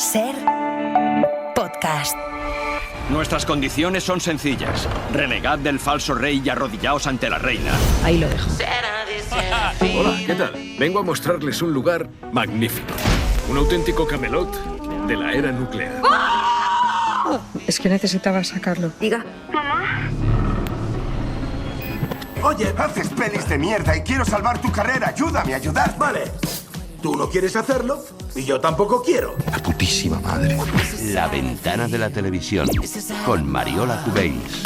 SER Podcast. Nuestras condiciones son sencillas. Renegad del falso rey y arrodillaos ante la reina. Ahí lo dejo. Hola, ¿qué tal? Vengo a mostrarles un lugar magnífico. Un auténtico Camelot de la era nuclear. Es que necesitaba sacarlo. Diga. Oye, haces pelis de mierda y quiero salvar tu carrera. Ayúdame a ayudar. Vale. Tú no quieres hacerlo y yo tampoco quiero. La putísima madre. La ventana de la televisión con Mariola Cubells.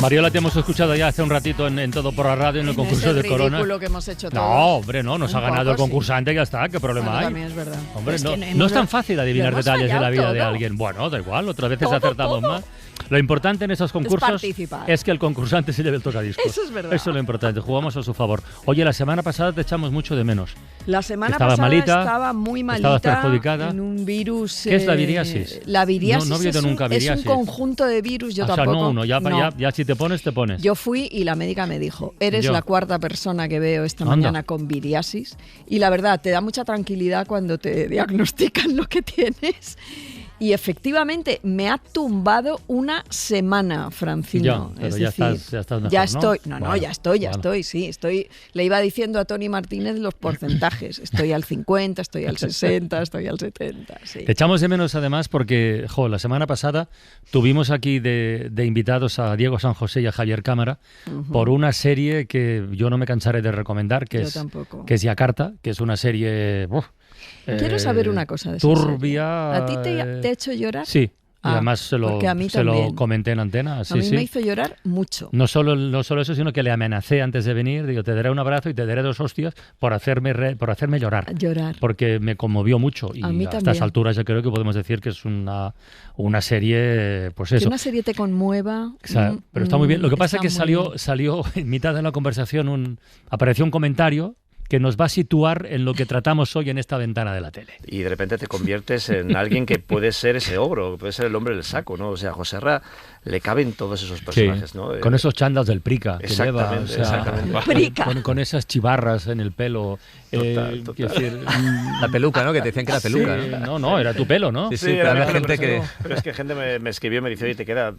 Mariola, te hemos escuchado ya hace un ratito en Todo por la Radio en el concurso de Corona. Es ridículo que hemos hecho todos. No, hombre, no, nos ha ganado el concursante y ya está, ¿qué problema hay? También es verdad. Hombre, Es no, que no es tan fácil adivinar detalles de la vida todo. de alguien. Bueno, da igual, otras veces Todo, acertamos todo. más. Lo importante en estos concursos participar. es que el concursante se lleve el tocadiscos. Eso es verdad. Eso es lo importante, jugamos a su favor. Oye, la semana pasada te echamos mucho de menos. La semana Estabas pasada malita, estaba muy malita. estabas perjudicada. En un virus. ¿Qué es la viriasis? La viriasis, No he oído nunca viriasis. es un conjunto de virus. Yo O sea, tampoco. no uno, ya si te pones, te pones. Yo fui y la médica me dijo, eres Yo. la cuarta persona que veo esta Anda. mañana con viriasis. Y la verdad, te da mucha tranquilidad cuando te diagnostican lo que tienes. Y efectivamente, me ha tumbado una semana, Francino. Ya, pero es ya decir, estás mejor, ya ¿no? estoy. Bueno, Ya estoy. Le iba diciendo a Tony Martínez los porcentajes. Estoy al 50, estoy al 60, estoy al 70. Sí. Te echamos de menos además porque, la semana pasada tuvimos aquí de invitados a Diego San José y a Javier Cámara por una serie que yo no me cansaré de recomendar, que Yo es tampoco. que es Yakarta, que es una serie Quiero saber una cosa de esa turbia. serie. ¿A ti te ha hecho llorar? Sí, y Ah, además se porque a mí lo también. comenté en antena. Sí, A mí sí. me hizo llorar mucho. No solo eso, sino que le amenacé antes de venir. Digo, te daré un abrazo y te daré 2 hostias por hacerme llorar. Llorar. Porque me conmovió mucho. Y A mí estas también. alturas yo creo que podemos decir que es una serie, pues Que eso. una serie te conmueva. O sea, pero está muy bien. Lo que pasa es que está muy bien. salió en mitad de la conversación, apareció un comentario que nos va a situar en lo que tratamos hoy en esta ventana de la tele. Y de repente te conviertes en alguien que puede ser ese ogro, puede ser el hombre del saco, ¿no? O sea, a Joserra le caben todos esos personajes, ¿no? Con esos chándals del Prica que lleva, Exactamente, exactamente. Prica. con esas chivarras en el pelo. Total. Quiero decir, La peluca, ¿no? Que te decían que era peluca, sí, ¿no? no, era tu pelo, ¿no? Sí, sí, era pero había mi pelo, gente que... Pero es que gente me escribió y me dice, oye, te queda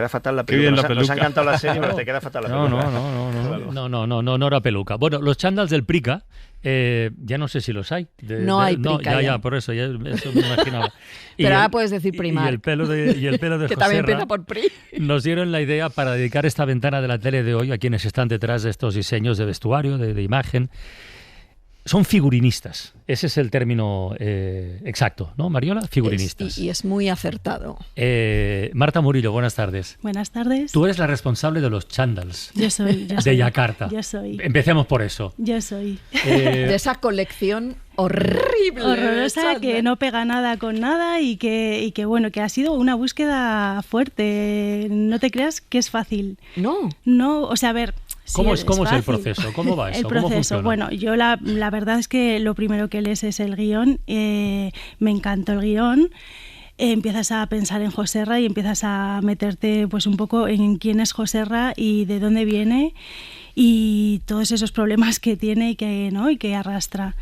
fatal la Qué bien peluca. la Nos ha peluca. encantado la serie, pero te queda fatal la peluca. No era peluca. Bueno, los chándals del Prica, ya no sé si los hay. No hay Prica ya. por eso, eso me imaginaba. Pero ahora puedes decir Primark. Y el pelo de Que también Joserra empieza por Pri. nos dieron la idea para dedicar esta ventana de la tele de hoy a quienes están detrás de estos diseños de vestuario, de imagen. Son figurinistas. Ese es el término exacto, ¿no, Mariola? Figurinistas. Y es muy acertado. Marta Murillo, buenas tardes. Buenas tardes. Tú eres la responsable de los chándals Yo soy. de Yakarta. Yo soy. Empecemos por eso. Yo soy. De esa colección horrible. Horrorosa, que no pega nada con nada y que bueno, que ha sido una búsqueda fuerte. No te creas que es fácil. No. No, o sea, a ver... sí, ¿Cómo es el fácil. proceso? ¿Cómo va eso? El ¿Cómo proceso, funciona? bueno, yo la verdad es que lo primero que lees es el guión. Me encantó el guión. Empiezas a pensar en Joserra y empiezas a meterte pues un poco en quién es Joserra y de dónde viene y todos esos problemas que tiene y que arrastra.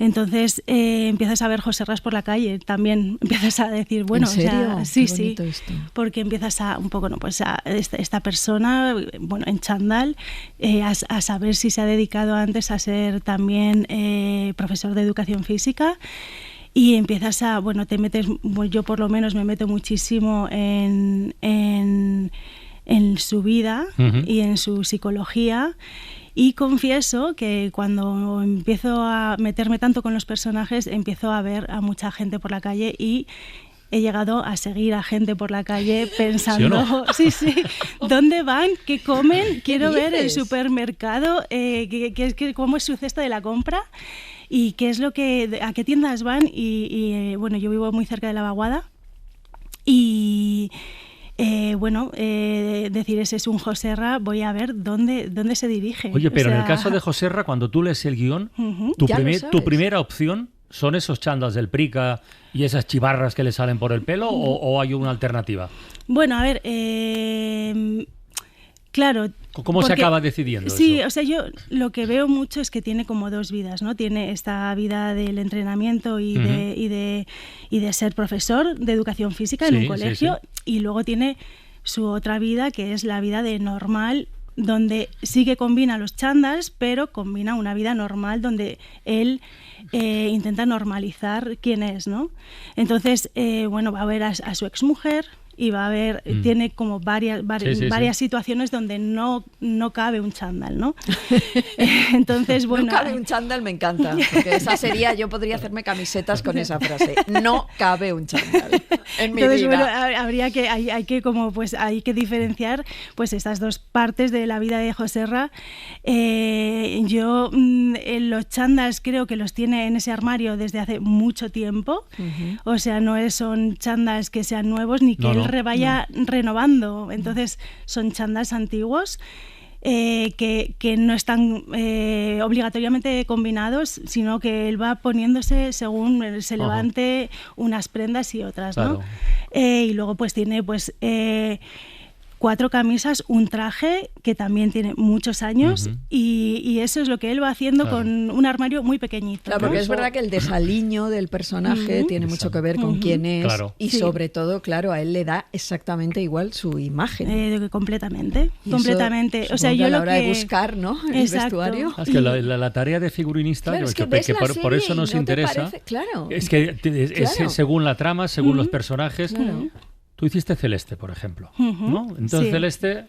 Entonces empiezas a ver Joserras por la calle también, empiezas a decir, bueno, ¿En serio? o sea, sí, Qué bonito sí, esto. porque empiezas a un poco, pues a esta persona, bueno, en chándal, a saber si se ha dedicado antes a ser también profesor de educación física. Y empiezas te metes, yo por lo menos me meto muchísimo en su vida y en su psicología. Y confieso que cuando empiezo a meterme tanto con los personajes, empiezo a ver a mucha gente por la calle y he llegado a seguir a gente por la calle pensando, ¿Sí, ¿dónde van? ¿Qué comen? Quiero ver el supermercado, cómo es su cesta de la compra y qué es a qué tiendas van. Y bueno, yo vivo muy cerca de la Vaguada y... decir ese es un Joserra, voy a ver dónde se dirige. Oye, pero en el caso de Joserra, cuando tú lees el guión, tu primera opción son esos chándals del Prica y esas chivarras que le salen por el pelo, o hay una alternativa. Bueno, a ver, claro, ¿Cómo se acaba decidiendo sí, eso? O sea, yo lo que veo mucho es que tiene como dos vidas, ¿no? Tiene esta vida del entrenamiento y, de ser profesor de educación física en un colegio, y luego tiene su otra vida, que es la vida de normal, donde sí que combina los chándals, pero combina una vida normal donde él intenta normalizar quién es, ¿no? Entonces, va a ver a su exmujer, y va a haber, tiene como varias situaciones donde no cabe un chándal, ¿no? Entonces, bueno... No cabe un chándal, me encanta, porque esa sería, yo podría hacerme camisetas con esa frase. No cabe un chándal en mi Entonces, vida. Bueno, habría que, hay que diferenciar pues estas dos partes de la vida de Joserra. Yo los chándals creo que los tiene en ese armario desde hace mucho tiempo, o sea, son chándals que sean nuevos ni que él vaya renovando, entonces son chándals antiguos que no están obligatoriamente combinados, sino que él va poniéndose según se levante unas prendas y otras, ¿no? Y luego pues tiene 4 camisas, un traje que también tiene muchos años, y eso es lo que él va haciendo con un armario muy pequeñito. Claro, porque es verdad que el desaliño del personaje tiene mucho que ver con quién es, y sobre todo, claro, a él le da exactamente igual su imagen. Completamente. O sea, yo a la hora de buscar, ¿no? El vestuario. Es que la tarea de figurinista, claro, por eso nos interesa, es que es según la trama, según los personajes. Tú hiciste Celeste, por ejemplo, ¿no? Entonces Celeste...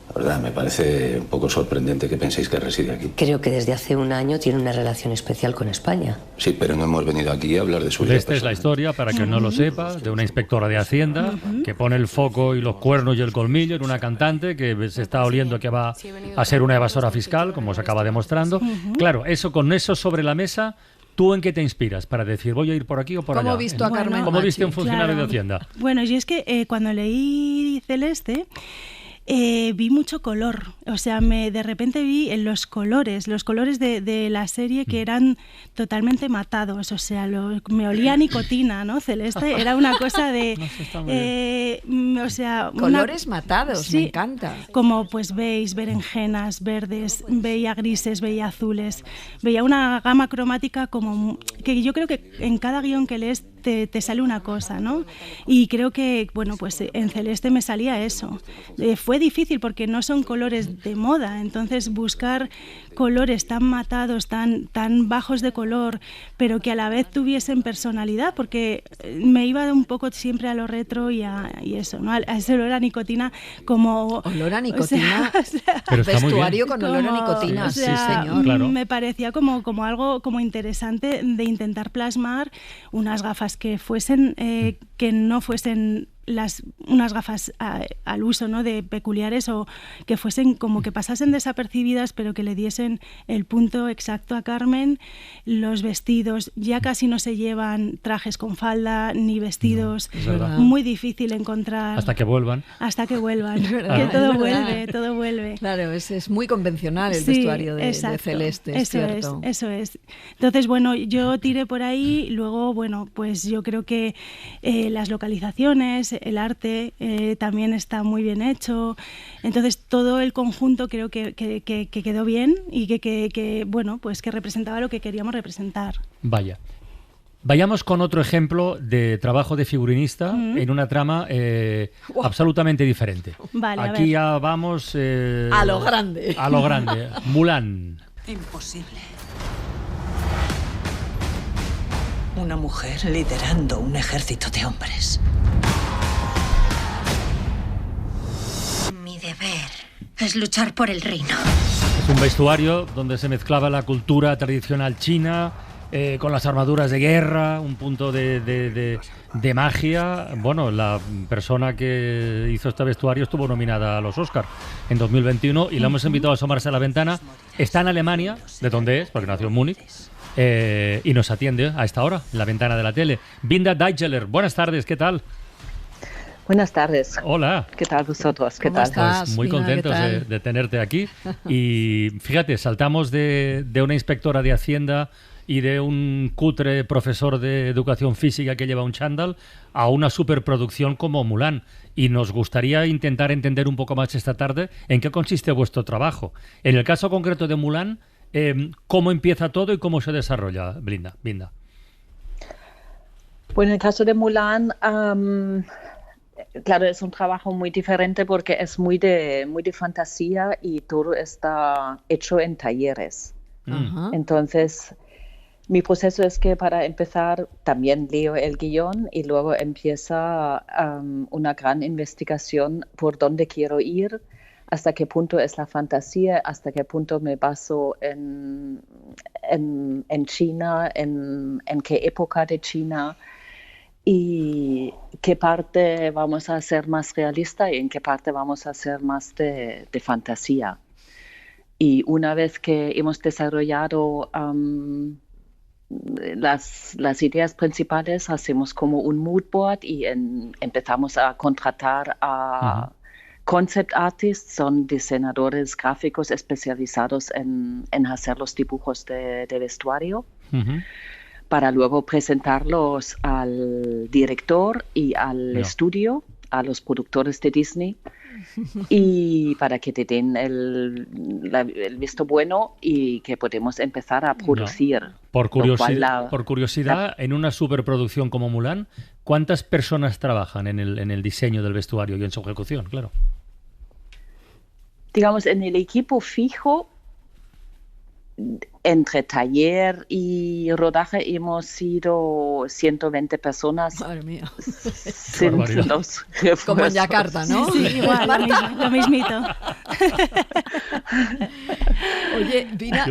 La verdad, me parece un poco sorprendente que penséis que reside aquí. Creo que desde hace un año tiene una relación especial con España. Sí, pero no hemos venido aquí a hablar de su vida Esta es la historia, para que no lo sepa, de una inspectora de Hacienda que pone el foco y los cuernos y el colmillo en una cantante que se está oliendo que va a ser una evasora fiscal, como se acaba demostrando. Claro, con eso sobre la mesa... ¿Tú en qué te inspiras para decir voy a ir por aquí o por allá? ¿Cómo visto a Carmen? ¿Cómo viste a un funcionario de Hacienda? Bueno, yo es que cuando leí Celeste vi mucho color, o sea, de repente vi en los colores de la serie que eran totalmente matados, o sea, me olía a nicotina, ¿no? Celeste era una cosa de... o sea, colores matados, sí, me encanta. Como pues veis berenjenas, verdes, veía grises, veía azules, veía una gama cromática como que yo creo que en cada guión que lees te sale una cosa, ¿no? Y creo que, bueno, pues en Celeste me salía eso. Fue difícil porque no son colores de moda, entonces buscar colores tan matados, tan bajos de color, pero que a la vez tuviesen personalidad, porque me iba un poco siempre a lo retro y eso, ¿no? A ese olor a nicotina como... Olor a nicotina, o sea, pero está vestuario muy bien. Con olor a nicotina, o sea, sí señor. Claro. Me parecía como algo como interesante de intentar plasmar unas gafas que fuesen, que no fuesen unas gafas al uso, ¿no? De peculiares, o que fuesen como que pasasen desapercibidas, pero que le diesen el punto exacto a Carmen. Los vestidos ya casi no se llevan trajes con falda ni vestidos, muy difícil encontrar hasta que vuelvan que todo vuelve. Claro, es muy convencional el vestuario de Celeste, es cierto. Eso es. Entonces, bueno, yo tiré por ahí. Luego, bueno, pues yo creo que las localizaciones, el arte también está muy bien hecho. Entonces todo el conjunto creo que quedó bien y que bueno, pues que representaba lo que queríamos representar. Vaya. Vayamos con otro ejemplo de trabajo de figurinista en una trama absolutamente diferente. Vale, aquí ya vamos a lo grande. A lo grande. Mulan. Imposible. Una mujer liderando un ejército de hombres. Mi deber es luchar por el reino. Es un vestuario donde se mezclaba la cultura tradicional china con las armaduras de guerra, un punto de magia. Bueno, la persona que hizo este vestuario estuvo nominada a los Oscar en 2021 y la hemos invitado a asomarse a la ventana. Está en Alemania, de donde es, porque nació en Múnich. Y nos atiende a esta hora en la ventana de la tele. Binda Deicheler, buenas tardes, ¿qué tal? Buenas tardes. Hola. ¿Qué tal vosotros? ¿Qué ¿Cómo tal? estás? Pues muy Binda, contentos de tenerte aquí. Y fíjate, saltamos de una inspectora de Hacienda y de un cutre profesor de educación física que lleva un chándal a una superproducción como Mulan. Y nos gustaría intentar entender un poco más esta tarde en qué consiste vuestro trabajo. En el caso concreto de Mulan, ¿cómo empieza todo y cómo se desarrolla, Binda? Bueno, en el caso de Mulan, claro, es un trabajo muy diferente porque es muy de fantasía y todo está hecho en talleres. Entonces, mi proceso es que para empezar también leo el guión y luego empieza una gran investigación por dónde quiero ir, hasta qué punto es la fantasía, hasta qué punto me baso en China, en qué época de China, y qué parte vamos a hacer más realista y en qué parte vamos a hacer más de fantasía. Y una vez que hemos desarrollado las ideas principales, hacemos como un mood board y empezamos a contratar a concept artists, son diseñadores gráficos especializados en hacer los dibujos de vestuario, para luego presentarlos al director y al estudio, a los productores de Disney, y para que te den el visto bueno y que podemos empezar a producir. Por curiosidad, en una superproducción como Mulan, ¿cuántas personas trabajan en el diseño del vestuario y en su ejecución? Claro. Digamos, en el equipo fijo, entre taller y rodaje hemos sido 120 personas. Madre mía. Como en Yakarta, ¿no? Sí, igual, lo mismito. Oye, Vina,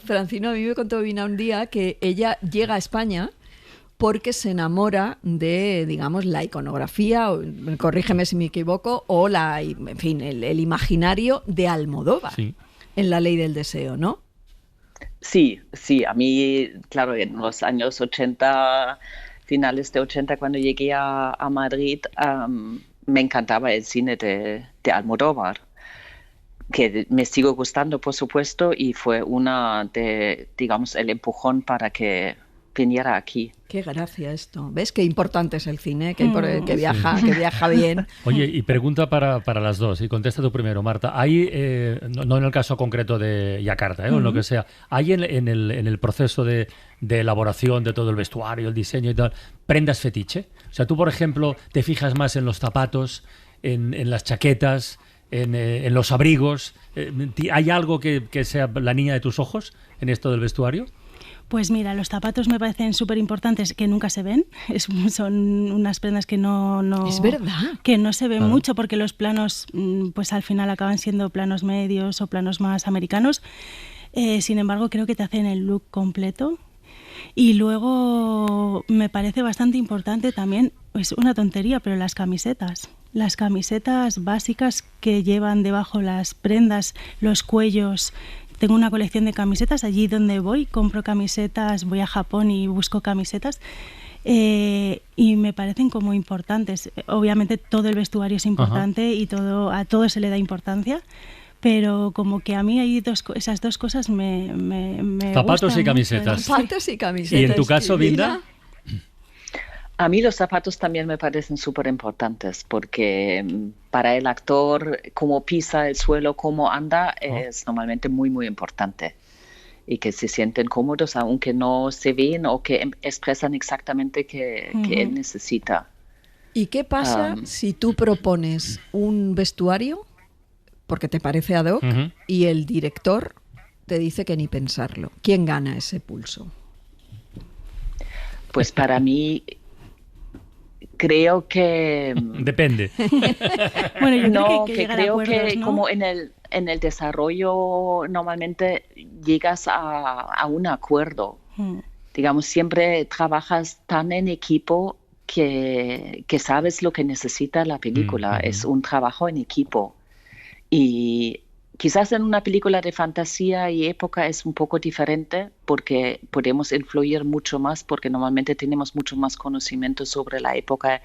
Francino, a mí me contó Vina un día que ella llega a España porque se enamora de, digamos, la iconografía, o, corrígeme si me equivoco, o el imaginario de Almodóvar en La Ley del Deseo, ¿no? Sí, a mí, claro, en los años 80, finales de 80, cuando llegué a Madrid, me encantaba el cine de Almodóvar, que me sigo gustando, por supuesto, y fue el empujón para que viniera aquí. Qué gracia esto. ¿Ves qué importante es el cine? Que viaja bien. Oye, y pregunta para las dos, y contesta tú primero, Marta. ¿Hay, no en el caso concreto de Yakarta, o en lo que sea, hay en el proceso de elaboración de todo el vestuario, el diseño y tal, prendas fetiche? O sea, tú, por ejemplo, te fijas más en los zapatos, en las chaquetas, en los abrigos. ¿Hay algo que sea la niña de tus ojos en esto del vestuario? Pues mira, los zapatos me parecen súper importantes, que nunca se ven. Son unas prendas que no es verdad, que no se ven mucho, porque los planos, pues al final acaban siendo planos medios o planos más americanos. Sin embargo, creo que te hacen el look completo. Y luego me parece bastante importante también, es una tontería, pero las camisetas. Las camisetas básicas que llevan debajo las prendas, los cuellos. Tengo una colección de camisetas, allí donde voy, compro camisetas, voy a Japón y busco camisetas, y me parecen como importantes. Obviamente todo el vestuario es importante y a todo se le da importancia, pero como que a mí hay esas dos cosas me zapatos gustan y camisetas. mucho. Zapatos y camisetas. ¿Y en tu caso, Binda? A mí los zapatos también me parecen súper importantes porque para el actor, cómo pisa el suelo, cómo anda, es normalmente muy, muy importante. Y que se sienten cómodos, aunque no se ven o que expresan exactamente que él necesita. ¿Y qué pasa si tú propones un vestuario, porque te parece ad hoc, y el director te dice que ni pensarlo? ¿Quién gana ese pulso? Pues para mí... Creo que... Depende. Bueno, yo creo que ¿no? Como en el desarrollo normalmente llegas a un acuerdo. Digamos, siempre trabajas tan en equipo que sabes lo que necesita la película. Es un trabajo en equipo. Y quizás en una película de fantasía y época es un poco diferente porque podemos influir mucho más, porque normalmente tenemos mucho más conocimiento sobre la época,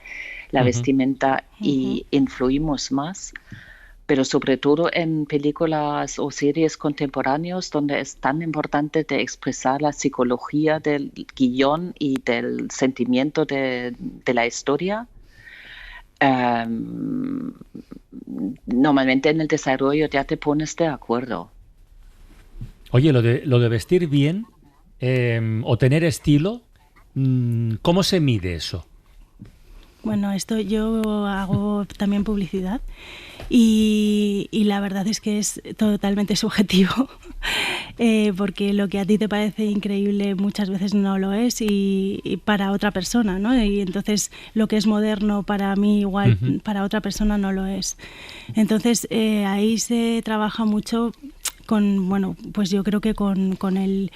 la vestimenta y influimos más. pero sobre todo en películas o series contemporáneas donde es tan importante de expresar la psicología del guión y del sentimiento de la historia. Normalmente en el desarrollo ya te pones de acuerdo. Oye, lo de vestir bien o tener estilo, ¿cómo se mide eso? Bueno, esto yo hago también publicidad y la verdad es que es totalmente subjetivo porque lo que a ti te parece increíble muchas veces no lo es y para otra persona, ¿no? Y entonces lo que es moderno para mí igual para otra persona no lo es. Entonces ahí se trabaja mucho con, bueno, pues yo creo que con el...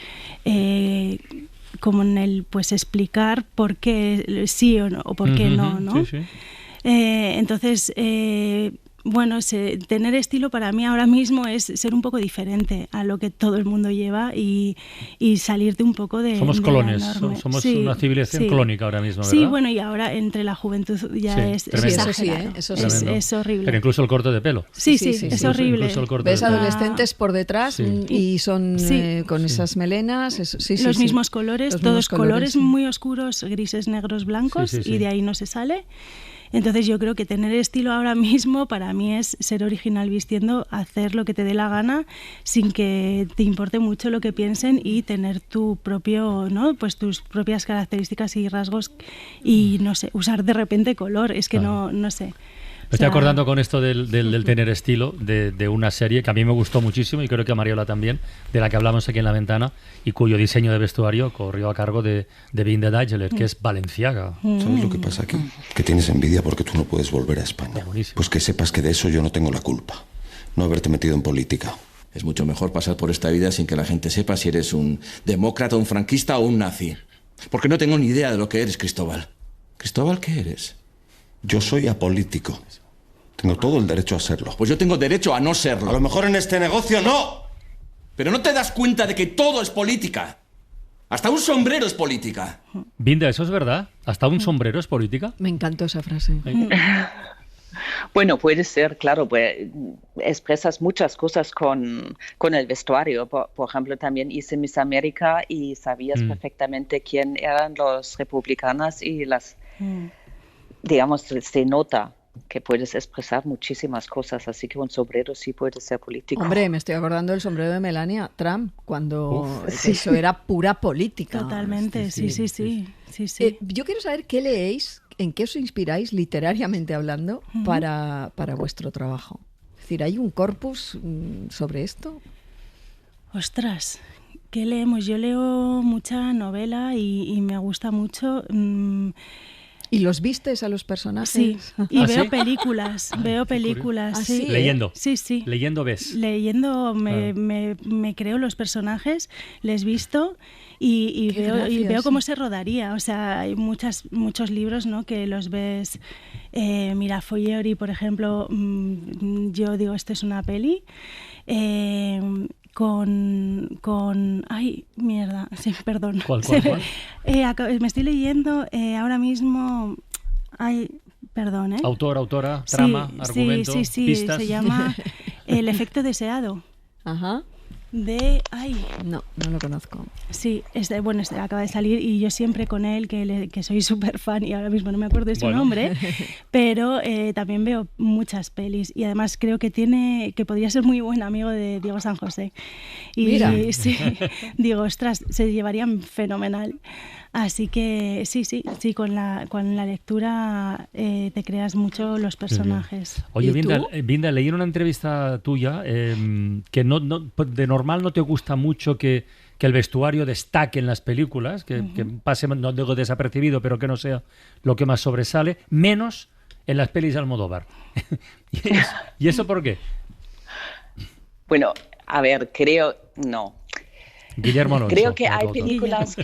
como en el pues explicar por qué sí o, no, o por qué no, ¿no? Sí, sí. Entonces, bueno, tener estilo para mí ahora mismo es ser un poco diferente a lo que todo el mundo lleva y salirte un poco de... Somos colones, somos sí, una civilización clónica ahora mismo, ¿verdad? Sí, bueno, y ahora entre la juventud ya es exagerado. Eso es horrible. Pero incluso el corte de pelo. Sí, es horrible. Ves adolescentes por detrás y son con esas melenas. Los mismos colores, todos colores muy oscuros, grises, negros, blancos, y de ahí no se sale. Entonces yo creo que tener estilo ahora mismo para mí es ser original vistiendo, hacer lo que te dé la gana sin que te importe mucho lo que piensen y tener tu propio, ¿no? Pues tus propias características y rasgos y no sé, usar de repente color, es que no sé. Me estoy acordando con esto del tener estilo de una serie que a mí me gustó muchísimo y creo que a Mariola también, de la que hablamos aquí en La Ventana y cuyo diseño de vestuario corrió a cargo de Vinda D'Ageler, que es Balenciaga. ¿Sabes lo que pasa aquí? Que tienes envidia porque tú no puedes volver a España. Pues que sepas que de eso yo no tengo la culpa. No haberte metido en política. Es mucho mejor pasar por esta vida sin que la gente sepa si eres un demócrata, un franquista o un nazi. Porque no tengo ni idea de lo que eres, Cristóbal. ¿Cristóbal qué eres? Yo soy apolítico. Tengo todo el derecho a serlo. Pues yo tengo derecho a no serlo. A lo mejor en este negocio no. Pero no te das cuenta de que todo es política. Hasta un sombrero es política. Vinda, ¿eso es verdad? ¿Hasta un sombrero es política? Me encantó esa frase. Bueno, puede ser, claro, pues expresas muchas cosas con el vestuario. Por ejemplo, también hice Miss América y sabías perfectamente quién eran los republicanas y las, digamos, se nota que puedes expresar muchísimas cosas, así que un sombrero sí puede ser político. Hombre, me estoy acordando del sombrero de Melania Trump, cuando eso era pura política. Totalmente, sí. Yo quiero saber qué leéis, en qué os inspiráis literariamente hablando para vuestro trabajo. Es decir, ¿hay un corpus sobre esto? Ostras, ¿qué leemos? Yo leo mucha novela y me gusta mucho... ¿Y los vistes a los personajes? Sí, y veo películas, sí. ¿Leyendo? Sí. ¿Leyendo ves? Leyendo me creo los personajes, les visto y veo cómo se rodaría. O sea, hay muchos libros, ¿no?, que los ves. Mira, Foglieri, por ejemplo, yo digo, esto es una peli. Ay, mierda, sí, perdón. ¿Cuál? Me estoy leyendo ahora mismo... Ay, perdón, ¿eh? Autora, trama, argumento, pistas. Se llama El efecto deseado. Ajá. No lo conozco. Sí, acaba de salir y yo siempre con él, que soy súper fan y ahora mismo no me acuerdo de su nombre, pero también veo muchas pelis y además creo que podría ser muy buen amigo de Diego San José. Y mira. Sí, digo, ostras, se llevarían fenomenal. Así que sí, con la lectura te creas mucho los personajes. Oye, Vinda, leí en una entrevista tuya que de normal no te gusta mucho que el vestuario destaque en las películas, que pase, no digo desapercibido, pero que no sea lo que más sobresale, menos en las pelis de Almodóvar. ¿Y eso por qué? Bueno, a ver, no. Guillermo Alonso. Creo que hay películas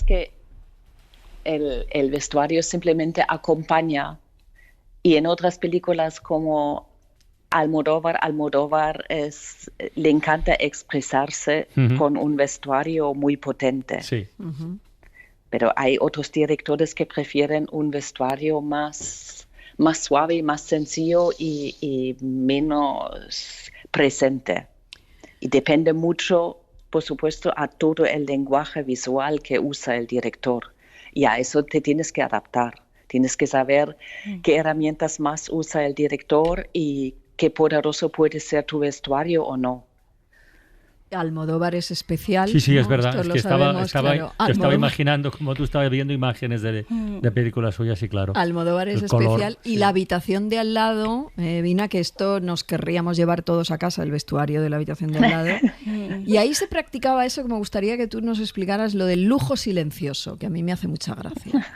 que el vestuario simplemente acompaña y en otras películas como Almodóvar le encanta expresarse con un vestuario muy potente. Sí. Pero hay otros directores que prefieren un vestuario más más suave, más sencillo y menos presente. Y depende mucho, por supuesto, a todo el lenguaje visual que usa el director. Y a eso te tienes que adaptar. Tienes que saber qué herramientas más usa el director y qué poderoso puede ser tu vestuario o no. Almodóvar es especial. Sí, ¿no? es verdad. Es que estaba imaginando, como tú estabas viendo imágenes de películas suyas, y claro. Almodóvar es especial. Y la habitación de al lado, Vina, que esto nos querríamos llevar todos a casa, el vestuario de la habitación de al lado. Y ahí se practicaba eso, que me gustaría que tú nos explicaras lo del lujo silencioso, que a mí me hace mucha gracia.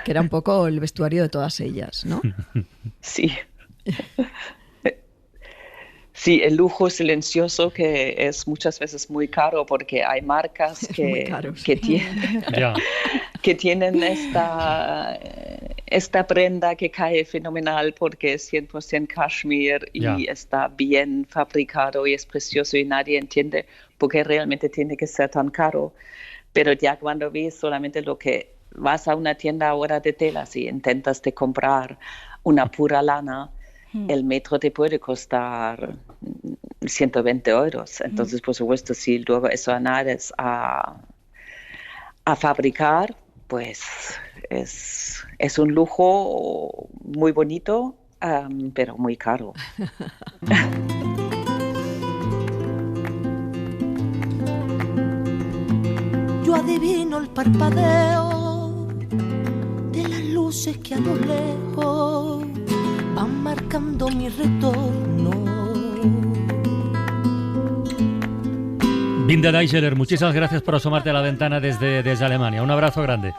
Que era un poco el vestuario de todas ellas, ¿no? Sí. Sí, el lujo silencioso, que es muchas veces muy caro porque hay marcas que tienen esta prenda que cae fenomenal porque es 100% cashmere y está bien fabricado y es precioso y nadie entiende por qué realmente tiene que ser tan caro. Pero ya cuando ves solamente lo que vas a una tienda ahora de telas y intentas de comprar una pura lana, el metro te puede costar 120 euros. Entonces, por supuesto, si luego eso añades a fabricar, pues es un lujo muy bonito, pero muy caro. Yo adivino el parpadeo de las luces que a lo lejos van marcando mi retorno. Binda Deicheler, muchísimas gracias por asomarte a la ventana desde Alemania. Un abrazo grande.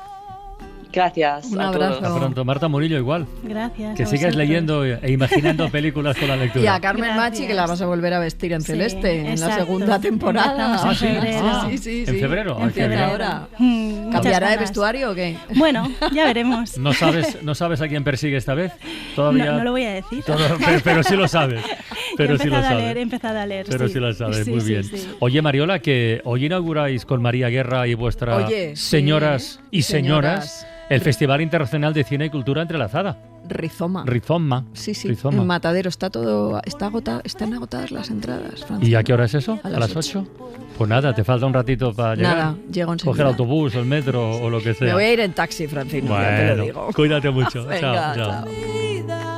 Gracias. Un abrazo. Hasta pronto. Marta Murillo, igual. Gracias. Que sigas leyendo e imaginando películas con la lectura. Y a Carmen Machi, que la vas a volver a vestir en celeste en la segunda temporada. En febrero. Sí. ¿En febrero? En febrero ahora. ¿Cambiará de vestuario o qué? Bueno, ya veremos. ¿No sabes a quién persigue esta vez? Todavía. No lo voy a decir. Pero sí lo sabes. Pero he empezado a leer. Pero sí lo sabes, muy bien. Sí. Oye, Mariola, que hoy inauguráis con María Guerra y vuestras señoras y señoras el Festival Internacional de Cine y Cultura Entrelazada. Rizoma. Sí. Rizoma. En Matadero están agotadas las entradas, Francisco. ¿Y a qué hora es eso? ¿A las 8? Pues nada, te falta un ratito para llegar. Nada, llego enseguida. Coger autobús, el metro o lo que sea. Me voy a ir en taxi, Francisco, ya te lo digo. Cuídate mucho. Venga, chao.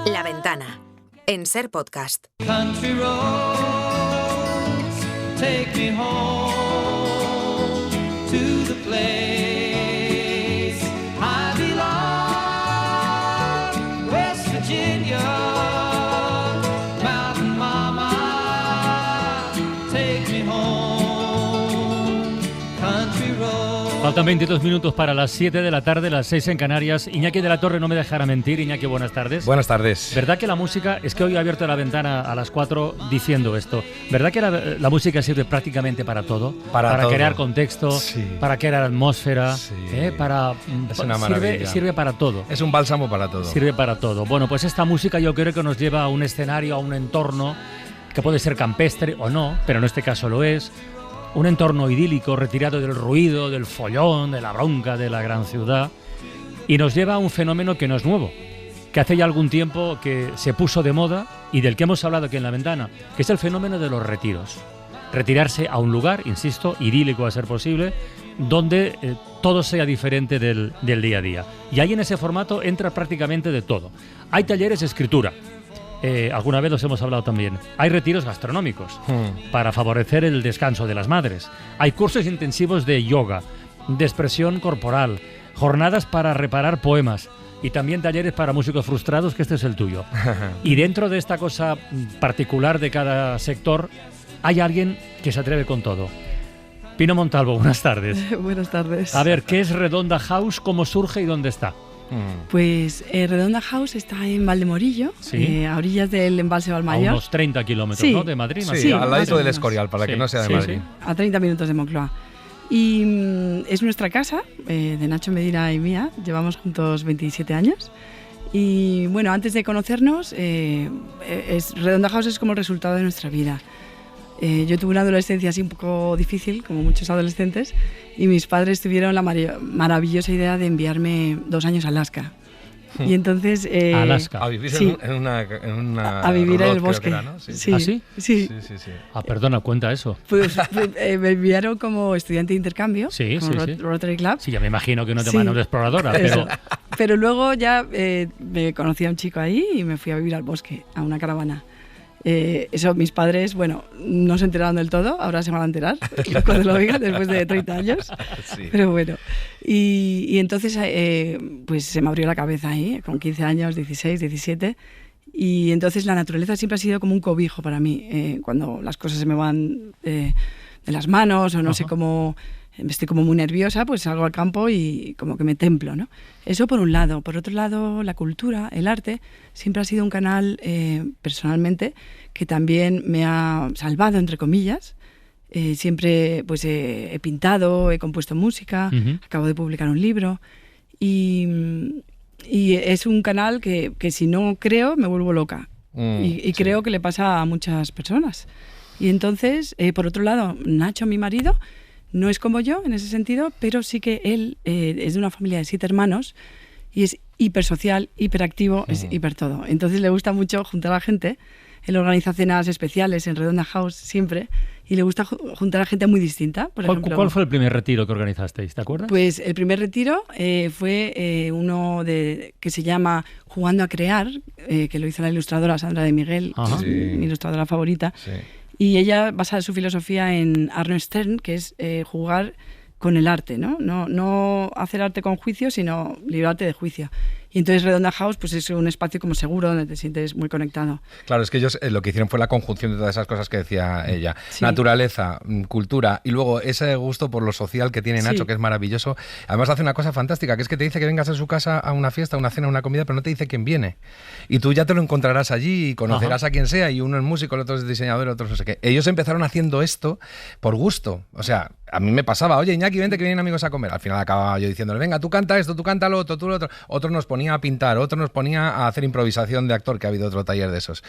La Ventana, en Ser Podcast. Country roads, take me home to the place I belong, West Virginia, Mountain Mama, take me home, country roads. Faltan 22 minutos para las 7 de la tarde, las 6 en Canarias. Iñaki de la Torre no me dejará mentir. Iñaki, buenas tardes. Buenas tardes. ¿Verdad que la música, es que hoy he abierto la ventana a las 4 diciendo esto, ¿verdad que la música sirve prácticamente para todo? Para todo. Crear contexto, para crear atmósfera, es una maravilla. Sirve para todo. Es un bálsamo para todo. Sirve para todo. Bueno, pues esta música yo creo que nos lleva a un escenario, a un entorno que puede ser campestre o no, pero en este caso lo es. Un entorno idílico, retirado del ruido, del follón, de la bronca de la gran ciudad, y nos lleva a un fenómeno que no es nuevo, que hace ya algún tiempo que se puso de moda y del que hemos hablado aquí en La Ventana, que es el fenómeno de los retiros. Retirarse a un lugar, insisto, idílico a ser posible, donde todo sea diferente del día a día. Y ahí en ese formato entra prácticamente de todo. Hay talleres de escritura. Alguna vez los hemos hablado también. Hay retiros gastronómicos para favorecer el descanso de las madres. Hay cursos intensivos de yoga, de expresión corporal, jornadas para reparar poemas y también talleres para músicos frustrados, que este es el tuyo. Y dentro de esta cosa particular de cada sector hay alguien que se atreve con todo. Pino Montalvo, buenas tardes. Buenas tardes. A ver, ¿qué es Redonda House? ¿Cómo surge y dónde está? Pues Redonda House está en Valdemorillo, a orillas del embalse Valmayor. A unos 30 kilómetros, ¿no? De Madrid. Sí, al ladito del Escorial, para que no sea de Madrid. Sí. A 30 minutos de Moncloa. Y es nuestra casa, de Nacho Medina y mía. Llevamos juntos 27 años. Y bueno, antes de conocernos, Redonda House es como el resultado de nuestra vida. Yo tuve una adolescencia así un poco difícil, como muchos adolescentes, y mis padres tuvieron la maravillosa idea de enviarme 2 años a Alaska. Y entonces... Alaska. A vivir sí, en una a vivir en el creo bosque. que era, ¿no? Sí. Sí. ¿Ah, sí? Sí. Ah, perdona, cuenta eso. Pues me enviaron como estudiante de intercambio con Rotary Club. Sí, ya me imagino que no te mandan de exploradora, pero... Pero luego ya me conocí a un chico ahí y me fui a vivir al bosque, a una caravana. Eso mis padres, bueno, no se enteraron del todo, ahora se van a enterar cuando lo oigan después de 30 años. Sí. Pero bueno, y entonces pues se me abrió la cabeza ahí, con 15 años, 16, 17, y entonces la naturaleza siempre ha sido como un cobijo para mí. Cuando las cosas se me van de las manos o no sé cómo... Estoy como muy nerviosa, pues salgo al campo y como que me templo, ¿no? Eso por un lado. Por otro lado, la cultura, el arte, siempre ha sido un canal, personalmente, que también me ha salvado, entre comillas. Siempre pues he pintado, he compuesto música, acabo de publicar un libro y es un canal que si no creo me vuelvo loca. Y creo que le pasa a muchas personas. Y entonces, por otro lado, Nacho, mi marido, no es como yo en ese sentido, pero sí que él es de una familia de 7 hermanos y es hipersocial, hiperactivo, es hiper todo. Entonces le gusta mucho juntar a la gente. Él organiza cenas especiales en Redonda House siempre y le gusta juntar a gente muy distinta. Por ejemplo, ¿Cuál fue el primer retiro que organizasteis? ¿Te acuerdas? Pues el primer retiro fue uno que se llama Jugando a Crear, que lo hizo la ilustradora Sandra de Miguel, mi ilustradora favorita. Sí. Y ella basa su filosofía en Arno Stern, que es jugar con el arte, ¿no? No hacer arte con juicio, sino librarte de juicio. Y entonces Redonda House pues es un espacio como seguro donde te sientes muy conectado. Claro, es que ellos lo que hicieron fue la conjunción de todas esas cosas que decía ella. Sí. Naturaleza, cultura y luego ese gusto por lo social que tiene Nacho, que es maravilloso. Además hace una cosa fantástica, que es que te dice que vengas a su casa a una fiesta, a una cena, a una comida, pero no te dice quién viene. Y tú ya te lo encontrarás allí y conocerás a quien sea, y uno es músico, el otro es diseñador, el otro no sé qué. Ellos empezaron haciendo esto por gusto. O sea, a mí me pasaba, oye, Iñaki, vente que vienen amigos a comer. Al final acababa yo diciéndole, venga, tú canta esto, tú canta lo otro, tú lo otro. Otro nos ponía a pintar, otro nos ponía a hacer improvisación de actor, que ha habido otro taller de esos.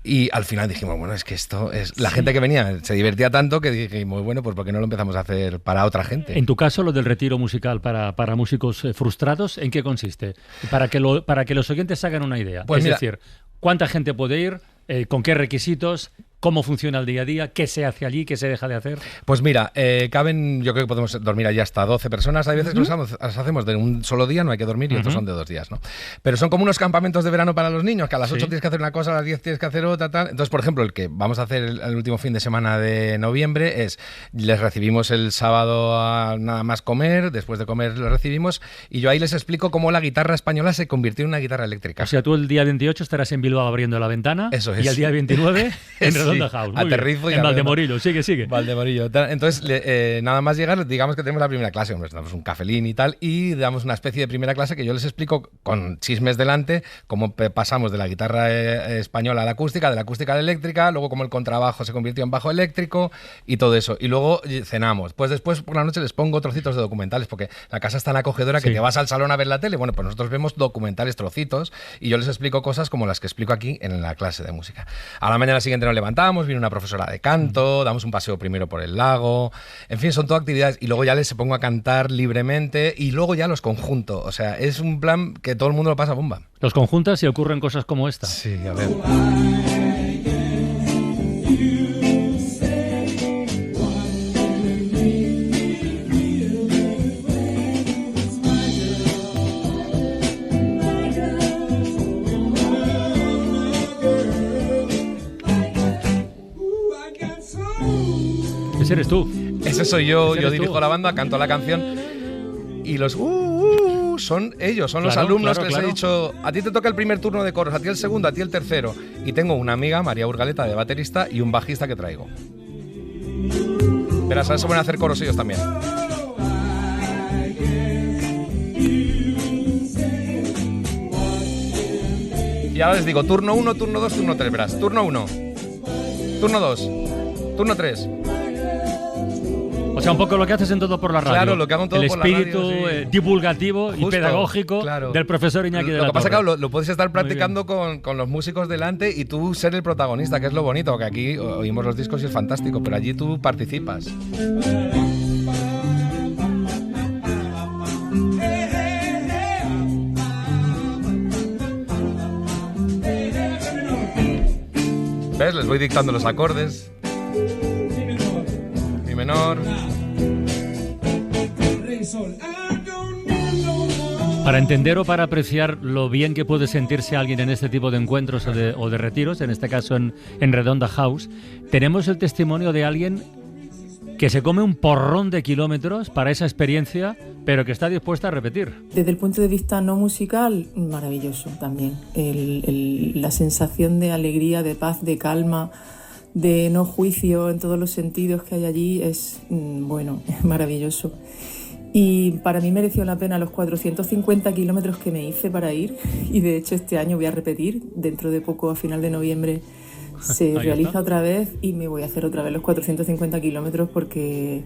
Y al final dijimos, bueno, es que esto es... La gente que venía se divertía tanto que dijimos, bueno, pues ¿por qué no lo empezamos a hacer para otra gente? En tu caso, lo del retiro musical para músicos frustrados, ¿en qué consiste? Para que los oyentes hagan una idea. Pues es decir, ¿cuánta gente puede ir? ¿Con qué requisitos? ¿Cómo funciona el día a día? ¿Qué se hace allí? ¿Qué se deja de hacer? Pues mira, caben, yo creo que podemos dormir allí hasta 12 personas. Hay veces que los hacemos de un solo día, no hay que dormir, y otros son de 2 días, ¿no? Pero son como unos campamentos de verano para los niños, que a las 8 tienes que hacer una cosa, a las 10 tienes que hacer otra, tal. Entonces, por ejemplo, el que vamos a hacer el último fin de semana de noviembre es, les recibimos el sábado a nada más comer, después de comer les recibimos, y yo ahí les explico cómo la guitarra española se convirtió en una guitarra eléctrica. O sea, tú el día 28 estarás en Bilbao abriendo La Ventana. Eso es. Y el día 29 en Redonda House. En Valdemorillo, sigue. Valdemorillo. Entonces, nada más llegar, digamos que tenemos la primera clase, nos damos un cafelín y tal, y damos una especie de primera clase que yo les explico con chismes delante cómo pasamos de la guitarra española a la acústica, de la acústica a la eléctrica, luego cómo el contrabajo se convirtió en bajo eléctrico y todo eso. Y luego cenamos. Pues después por la noche les pongo trocitos de documentales, porque la casa es tan acogedora que te vas al salón a ver la tele. Bueno, pues nosotros vemos documentales, trocitos, y yo les explico cosas como las que explico aquí en la clase de música. A la mañana siguiente nos levantamos, viene una profesora de canto, damos un paseo primero por el lago, en fin, son todas actividades, y luego ya les pongo a cantar libremente, y luego ya los conjunto. O sea, es un plan que todo el mundo lo pasa bomba. Los conjuntas y ocurren cosas como esta. Sí, a ver. Ese eres tú. Ese soy yo, yo dirijo la banda, canto la canción, y los son ellos, son los alumnos que les he dicho, a ti te toca el primer turno de coros, a ti el segundo, a ti el tercero. Y tengo una amiga, María Urgaleta, de baterista, y un bajista que traigo. Verás, ahora se van a hacer coros ellos también. Y ahora les digo, turno 1, turno 2, turno 3, verás. Turno 1, turno 2, turno 3. O sea, un poco lo que haces en Todo por la Radio. Claro, lo que hago en Todo por la Radio. El espíritu divulgativo y pedagógico del profesor Iñaki de la Torre. Lo que pasa es que lo puedes estar practicando con los músicos delante y tú ser el protagonista, que es lo bonito, que aquí oímos los discos y es fantástico, pero allí tú participas. ¿Ves? Les voy dictando los acordes. Mi menor. Para entender o para apreciar lo bien que puede sentirse alguien en este tipo de encuentros o de retiros, en este caso en Redonda House, tenemos el testimonio de alguien que se come un porrón de kilómetros para esa experiencia, pero que está dispuesta a repetir. Desde el punto de vista no musical, maravilloso también. La sensación de alegría, de paz, de calma, de no juicio en todos los sentidos que hay allí es, bueno, es maravilloso. Y para mí mereció la pena los 450 kilómetros que me hice para ir, y de hecho este año voy a repetir, dentro de poco, a final de noviembre, se realiza otra vez y me voy a hacer otra vez los 450 kilómetros porque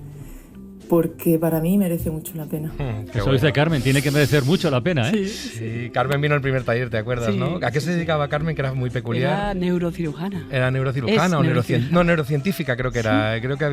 para mí merece mucho la pena. Eso dice Carmen, tiene que merecer mucho la pena, ¿eh? Sí, Carmen vino al primer taller, ¿te acuerdas, no? ¿A qué se dedicaba Carmen, que era muy peculiar? Era neurocirujana. ¿Era neurocirujana o neurocientífica creo que era? Creo que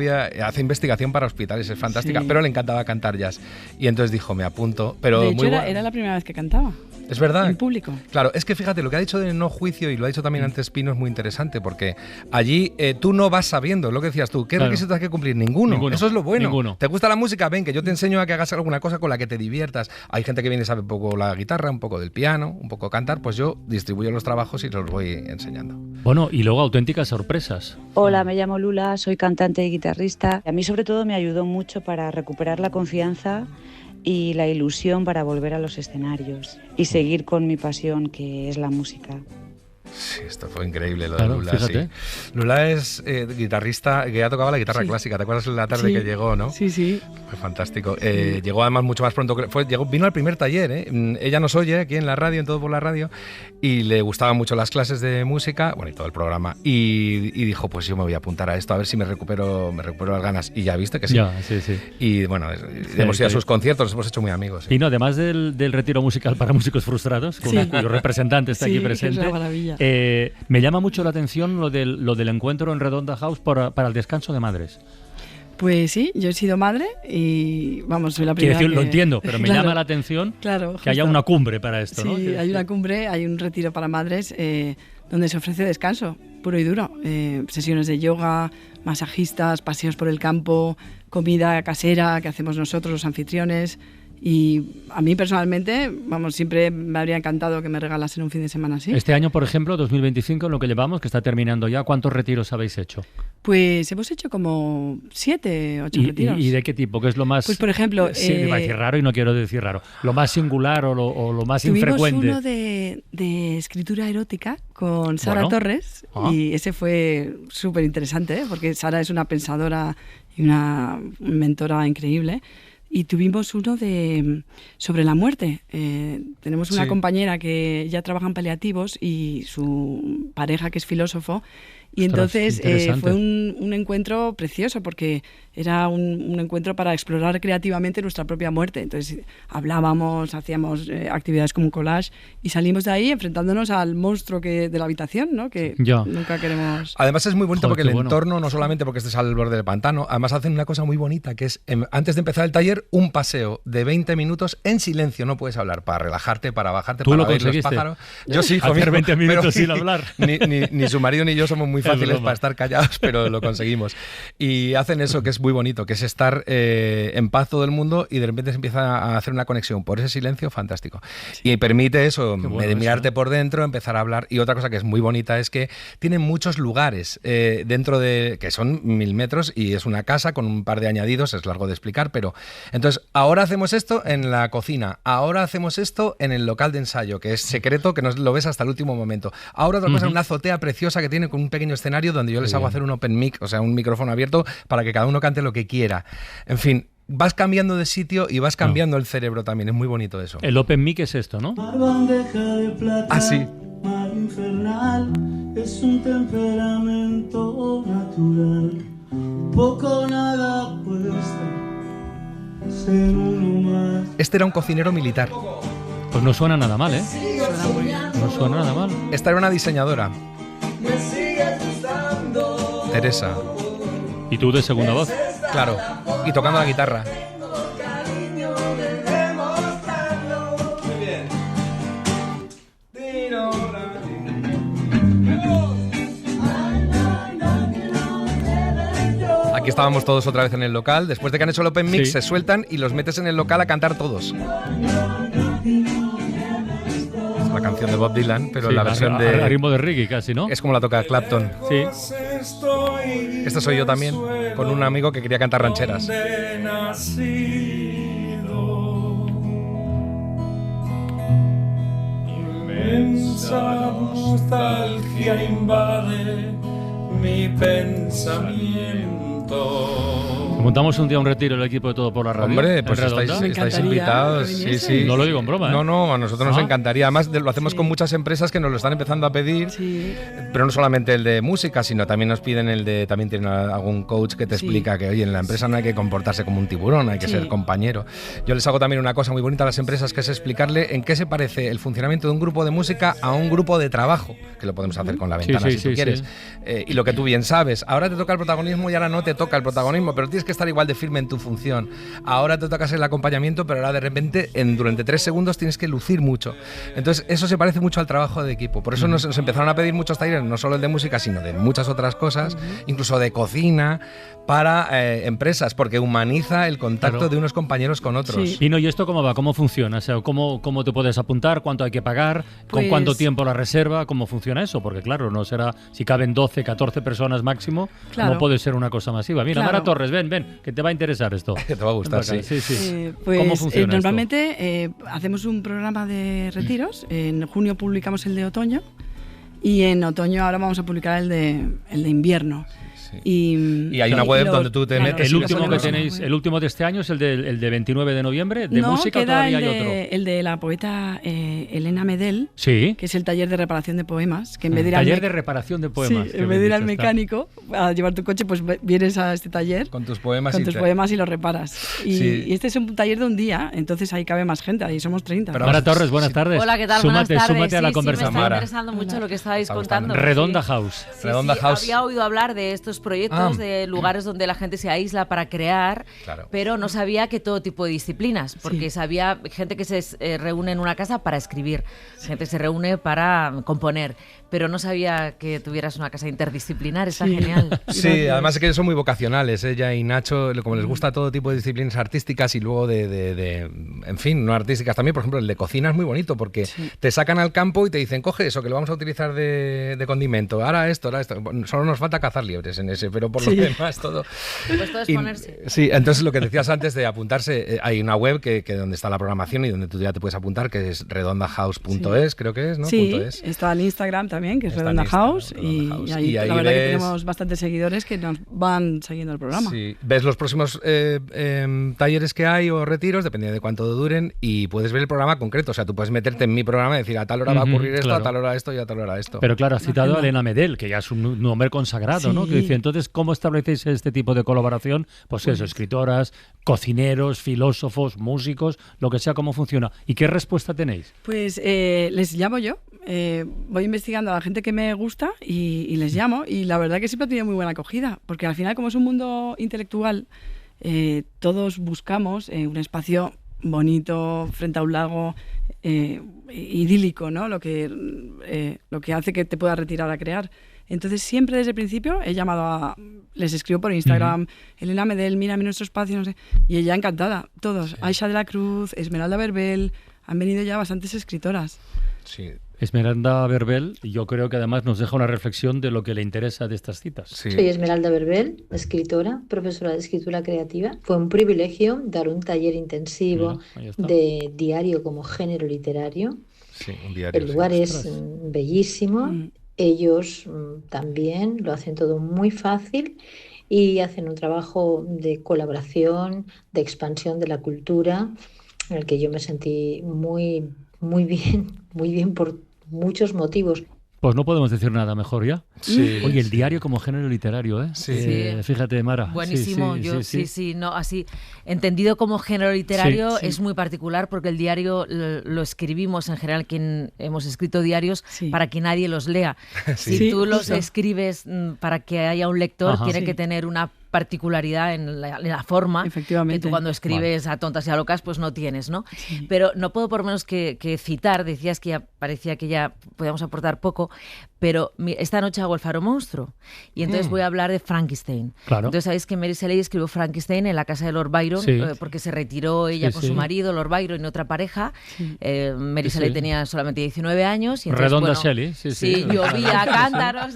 hace investigación para hospitales, es fantástica, pero le encantaba cantar jazz. Y entonces dijo, me apunto. Pero de hecho, era la primera vez que cantaba. Es verdad. En público. Claro, es que fíjate, lo que ha dicho de no juicio, y lo ha dicho también antes Pino, es muy interesante, porque allí tú no vas sabiendo, lo que decías tú, ¿qué requisitos hay que cumplir? Ninguno. Eso es lo bueno. Ninguno. ¿Te gusta la música? Ven, que yo te enseño a que hagas alguna cosa con la que te diviertas. Hay gente que viene y sabe un poco la guitarra, un poco del piano, un poco cantar, pues yo distribuyo los trabajos y los voy enseñando. Bueno, y luego auténticas sorpresas. Hola, me llamo Lula, soy cantante y guitarrista. A mí sobre todo me ayudó mucho para recuperar la confianza y la ilusión para volver a los escenarios y seguir con mi pasión, que es la música. Sí, esto fue increíble lo de Lula. Fíjate. Sí. Lula es guitarrista que ya tocaba la guitarra clásica. ¿Te acuerdas de la tarde que llegó, no? Sí, sí. Fue fantástico. Llegó además mucho más pronto. Vino al primer taller. Ella nos oye aquí en la radio, en Todo por la Radio, y le gustaban mucho las clases de música, bueno, y todo el programa. Y dijo, pues yo me voy a apuntar a esto, a ver si me recupero las ganas. Y ya viste que sí. Ya, sí. Y bueno, hemos ido a sus conciertos, nos hemos hecho muy amigos. Sí. Y no, además del retiro musical para músicos frustrados, cuyo representante está aquí presente. Es una maravilla. Me llama mucho la atención lo del encuentro en Redonda House para el descanso de madres. Pues sí, yo he sido madre y vamos, soy la primera. Quiero decir, lo entiendo, pero me llama la atención que haya una cumbre para esto, ¿no? Sí, hay una cumbre, hay un retiro para madres donde se ofrece descanso puro y duro. Sesiones de yoga, masajistas, paseos por el campo, comida casera que hacemos nosotros, los anfitriones. Y a mí personalmente, vamos, siempre me habría encantado que me regalasen un fin de semana así. Este año, por ejemplo, 2025, en lo que llevamos, que está terminando ya, ¿cuántos retiros habéis hecho? Pues hemos hecho como 7, 8 retiros. ¿Y de qué tipo? ¿Qué es lo más...? Pues, por ejemplo... Sí, me va a decir raro y no quiero decir raro. ¿Lo más singular o lo más infrecuente? Tuvimos uno de escritura erótica con Sara Torres y ese fue súper interesante, porque Sara es una pensadora y una mentora increíble. Y tuvimos uno sobre la muerte. Tenemos una compañera que ya trabaja en paliativos y su pareja, que es filósofo. Y entonces fue un encuentro precioso porque era un encuentro para explorar creativamente nuestra propia muerte. Entonces hablábamos, hacíamos actividades como un collage y salimos de ahí enfrentándonos al monstruo de la habitación, ¿no? Que nunca queremos... Además es muy bonito porque el entorno, no solamente porque estés al borde del pantano, además hacen una cosa muy bonita que es, antes de empezar el taller, un paseo de 20 minutos en silencio, no puedes hablar, para relajarte, para bajarte, para ver los pájaros. Yo sí, hacer 20 minutos sin hablar. Ni su marido ni yo somos muy fáciles para estar callados, pero lo conseguimos. Y hacen eso que es muy bonito, que es estar en paz todo el mundo y de repente se empieza a hacer una conexión por ese silencio fantástico. Y permite eso, mirarte por dentro, empezar a hablar. Y otra cosa que es muy bonita es que tienen muchos lugares dentro de... que son 1000 metros y es una casa con un par de añadidos, es largo de explicar, pero... Entonces, ahora hacemos esto en la cocina, ahora hacemos esto en el local de ensayo, que es secreto, que no lo ves hasta el último momento. Ahora otra cosa en una azotea preciosa que tiene con un pequeño escenario donde yo les hago hacer un open mic, o sea, un micrófono abierto para que cada uno cante lo que quiera. En fin, vas cambiando de sitio y vas cambiando el cerebro también, es muy bonito eso. El open mic es esto, ¿no? Sí. Mar infernal es un temperamento natural, poco nada cuesta ser uno más. Este era un cocinero militar. Pues no suena nada mal, ¿eh? No suena nada mal. Esta era una diseñadora. Teresa. ¿Y tú de segunda voz? Claro, y tocando la guitarra. Aquí estábamos todos otra vez en el local. Después de que han hecho el open mix, se sueltan y los metes en el local a cantar todos. Es la canción de Bob Dylan, pero la versión a ritmo de reggae casi, ¿no? Es como la toca Clapton. Sí. Este soy yo también, con un amigo que quería cantar rancheras. Inmensa nostalgia invade mi pensamiento. Montamos un día un retiro el equipo de Todo por la Radio. Hombre, pues estáis invitados. Sí. No lo digo en broma. No, a nosotros nos encantaría. Además, lo hacemos con muchas empresas que nos lo están empezando a pedir. Pero no solamente el de música, sino también nos piden el de... También tienen algún coach que te explica que, oye, en la empresa no hay que comportarse como un tiburón, hay que ser compañero. Yo les hago también una cosa muy bonita a las empresas, que es explicarle en qué se parece el funcionamiento de un grupo de música a un grupo de trabajo, que lo podemos hacer con La Ventana si tú quieres. Y lo que tú bien sabes, ahora te toca el protagonismo y ahora no te toca el protagonismo, pero tienes que estar igual de firme en tu función. Ahora te toca hacer el acompañamiento, pero ahora de repente durante 3 segundos tienes que lucir mucho. Entonces eso se parece mucho al trabajo de equipo. Por eso nos empezaron a pedir muchos talleres, no solo el de música, sino de muchas otras cosas, incluso de cocina, para empresas, porque humaniza el contacto de unos compañeros con otros. Y esto cómo va, cómo funciona, o sea, cómo te puedes apuntar, cuánto hay que pagar, con cuánto tiempo la reserva, cómo funciona eso, porque claro, no será, si caben 12, 14 personas máximo, no puede ser una cosa masiva. Mira, Mara Torres, ven, que te va a interesar esto. Te va a gustar, sí. Pues, ¿cómo funciona normalmente hacemos un programa de retiros, en junio publicamos el de otoño y en otoño ahora vamos a publicar el de invierno. Y hay una web donde tú te metes. El último que tenéis, el último de este año es el de 29 de noviembre, de música, queda todavía hay otro. El de la poeta Elena Medel, que es el taller de reparación de poemas. Que en vez de taller de reparación de poemas. En vez de ir al mecánico a llevar tu coche, pues vienes a este taller con tus poemas y los reparas. Y este es un taller de un día, entonces ahí cabe más gente, ahí somos 30. Mara Torres, buenas tardes. Hola, ¿qué tal? Súmate a la conversación. Me está interesando mucho lo que estabais contando. Redonda House. Redonda House. Había oído hablar de estos proyectos de lugares donde la gente se aísla para crear, pero no sabía que todo tipo de disciplinas, porque sabía gente que se reúne en una casa para escribir, gente se reúne para componer, pero no sabía que tuvieras una casa interdisciplinar. Está genial. Sí, además es que son muy vocacionales, ella y Nacho, como les gusta todo tipo de disciplinas artísticas y luego en fin, no artísticas también. Por ejemplo, el de cocina es muy bonito porque te sacan al campo y te dicen, coge eso que lo vamos a utilizar de condimento, ahora esto. Solo nos falta cazar liebres en ese, pero por lo demás todo. Pues todo es ponerse. Sí, entonces lo que decías antes de apuntarse, hay una web que donde está la programación y donde tú ya te puedes apuntar, que es redondahouse.es, creo que es, ¿no? Sí, está el Instagram también, que es Redonda House, y ahí la verdad que tenemos bastantes seguidores que nos van siguiendo el programa. Sí, ves los próximos talleres que hay o retiros, dependiendo de cuánto duren, y puedes ver el programa concreto. O sea, tú puedes meterte en mi programa y decir a tal hora va a ocurrir esto, a tal hora esto y a tal hora esto. Pero claro, has citado a Elena Medel, que ya es un nombre consagrado, ¿no? Que dice, entonces, ¿cómo establecéis este tipo de colaboración? Pues eso, escritoras, cocineros, filósofos, músicos, lo que sea, ¿cómo funciona? ¿Y qué respuesta tenéis? Pues les llamo yo. Voy investigando a la gente que me gusta y les llamo, y la verdad que siempre ha tenido muy buena acogida, porque al final, como es un mundo intelectual, todos buscamos un espacio bonito frente a un lago, idílico, ¿no? Lo que hace que te puedas retirar a crear. Entonces siempre desde el principio he llamado les escribo por Instagram, Elena Medel, mírame nuestro espacio, no sé, y ella encantada, todos, Aisha de la Cruz, Esmeralda Verbel, han venido ya bastantes escritoras. Sí. Esmeralda Verbel, yo creo que además nos deja una reflexión de lo que le interesa de estas citas. Sí. Soy Esmeralda Verbel, escritora, profesora de escritura creativa. Fue un privilegio dar un taller intensivo de diario como género literario. Sí, un diario. El lugar es bellísimo. Ellos también lo hacen todo muy fácil y hacen un trabajo de colaboración, de expansión de la cultura, en el que yo me sentí muy bien por muchos motivos. Pues no podemos decir nada mejor ya. Sí. Oye, el diario como género literario, ¿eh? Sí. Fíjate, Mara. Buenísimo. No, así, entendido como género literario es muy particular, porque el diario lo escribimos en general, quien hemos escrito diarios, para que nadie los lea. Si tú los escribes para que haya un lector, tiene que tener una particularidad en la forma que tú cuando escribes a tontas y a locas pues no tienes, ¿no? Pero no puedo por menos que citar, decías que ya parecía que ya podíamos aportar poco, pero esta noche hago el Faro Monstruo y entonces voy a hablar de Frankenstein. Claro. Entonces sabéis que Mary Shelley escribió Frankenstein en la casa de Lord Byron, porque se retiró ella con su marido, Lord Byron, en otra pareja. Mary Shelley tenía solamente 19 años. Y entonces, Redonda Shelley, sí, llovía cántaros.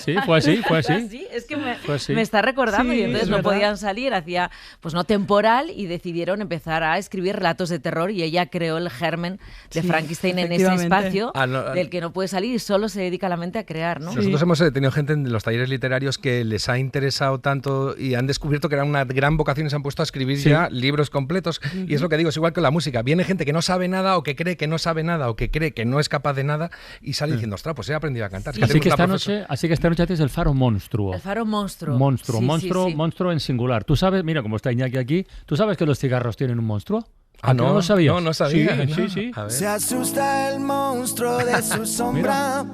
Sí, fue así. Sí, es que me está recordando, y entonces no podían salir, hacía pues no temporal, y decidieron empezar a escribir relatos de terror, y ella creó el germen de Frankenstein en ese espacio del que no puede salir y solo se dedica la mente a crear, ¿no? Nosotros hemos tenido gente en los talleres literarios que les ha interesado tanto y han descubierto que era una gran vocación y se han puesto a escribir ya libros completos. Y es lo que digo, es igual que la música. Viene gente que no sabe nada o que cree que no sabe nada o que cree que no es capaz de nada y sale diciendo, ostras, pues he aprendido a cantar. Así que esta noche haces el Faro Monstruo. El Faro Monstruo. Monstruo en singular. Tú sabes, mira cómo está Iñaki aquí, ¿tú sabes que los cigarros tienen un monstruo? No lo sabía. No sabía. Sí. Se asusta el monstruo de su sombra.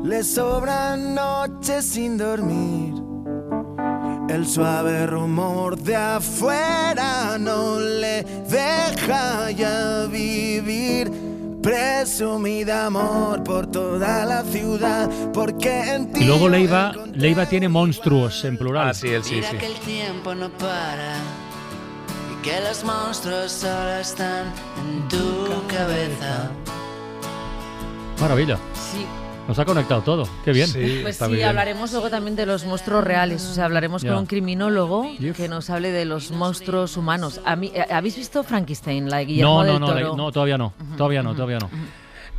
Le sobran noches sin dormir. El suave rumor de afuera no le deja ya vivir. Presumida amor por toda la ciudad, porque en ti. Y luego Leiva tiene monstruos en plural. Sí. Mira que el tiempo no para y que los monstruos solo están en tu cabeza. Maravilla. Sí. Nos ha conectado todo, qué bien. Pues sí, hablaremos luego también de los monstruos reales, o sea, hablaremos con un criminólogo que nos hable de los monstruos humanos. ¿Habéis visto Frankenstein, la de Guillermo del Toro? No, todavía no.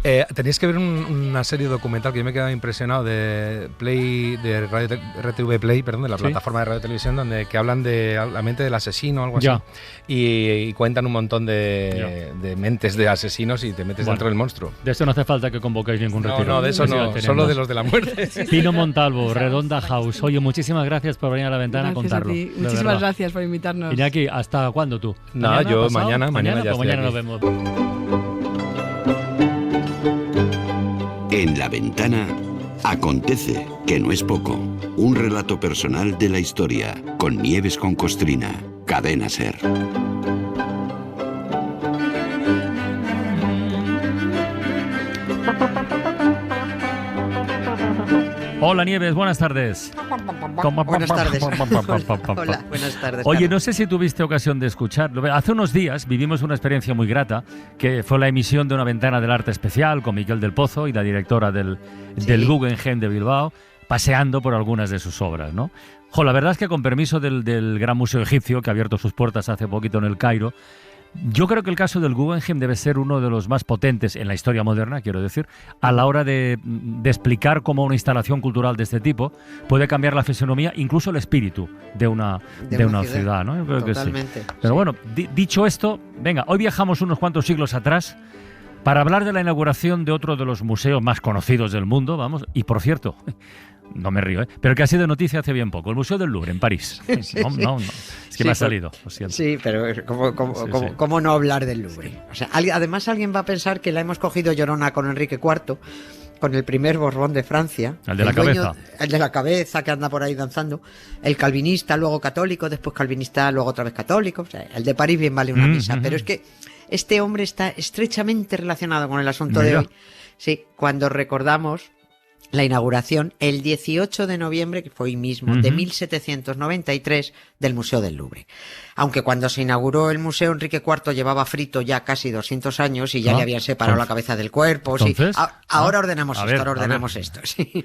Tenéis que ver una serie documental que yo me he quedado impresionado de RTV Play, de la plataforma de radio y televisión, que hablan de la mente del asesino o algo así. Y cuentan un montón de mentes de asesinos y te metes dentro del monstruo. De esto no hace falta que convoquéis ningún retiro. No, de eso no, solo de los de la muerte. Pino Montalvo, Redonda House. Oye, muchísimas gracias por venir a La Ventana a contarlo. Muchísimas gracias por invitarnos. Iñaki, ¿hasta cuándo tú? Yo mañana ya estoy mañana aquí. nos vemos. En La Ventana acontece, que no es poco, un relato personal de la historia, con Nieves con Costrina, Cadena SER. Hola Nieves, buenas tardes. Buenas tardes. Hola, buenas tardes. Oye, no sé si tuviste ocasión de escucharlo. Hace unos días vivimos una experiencia muy grata, que fue la emisión de Una Ventana del Arte Especial con Miquel del Pozo y la directora del Guggenheim de Bilbao, paseando por algunas de sus obras, ¿no? La verdad es que con permiso del Gran Museo Egipcio, que ha abierto sus puertas hace poquito en el Cairo, yo creo que el caso del Guggenheim debe ser uno de los más potentes en la historia moderna, quiero decir, a la hora de explicar cómo una instalación cultural de este tipo puede cambiar la fisonomía, incluso el espíritu de una ciudad, ¿no? Yo creo Totalmente. que sí. Pero bueno, dicho esto, venga, hoy viajamos unos cuantos siglos atrás para hablar de la inauguración de otro de los museos más conocidos del mundo, vamos, y por cierto, no me río, pero que ha sido noticia hace bien poco, el Museo del Louvre en París. No. Es que me ha salido, lo siento. Sí, pero ¿cómo no hablar del Louvre? O sea, además alguien va a pensar que la hemos cogido llorona con Enrique IV, con el primer Borbón de Francia. El de la cabeza. El de la cabeza, que anda por ahí danzando. El calvinista, luego católico, después calvinista, luego otra vez católico. O sea, el de París bien vale una misa. Pero es que este hombre está estrechamente relacionado con el asunto de hoy. Sí, cuando recordamos la inauguración el 18 de noviembre, que fue hoy mismo, de 1793, del Museo del Louvre. Aunque cuando se inauguró el museo, Enrique IV llevaba frito ya casi 200 años y ya le habían separado la cabeza del cuerpo. Entonces, ahora ordenamos esto. Sí.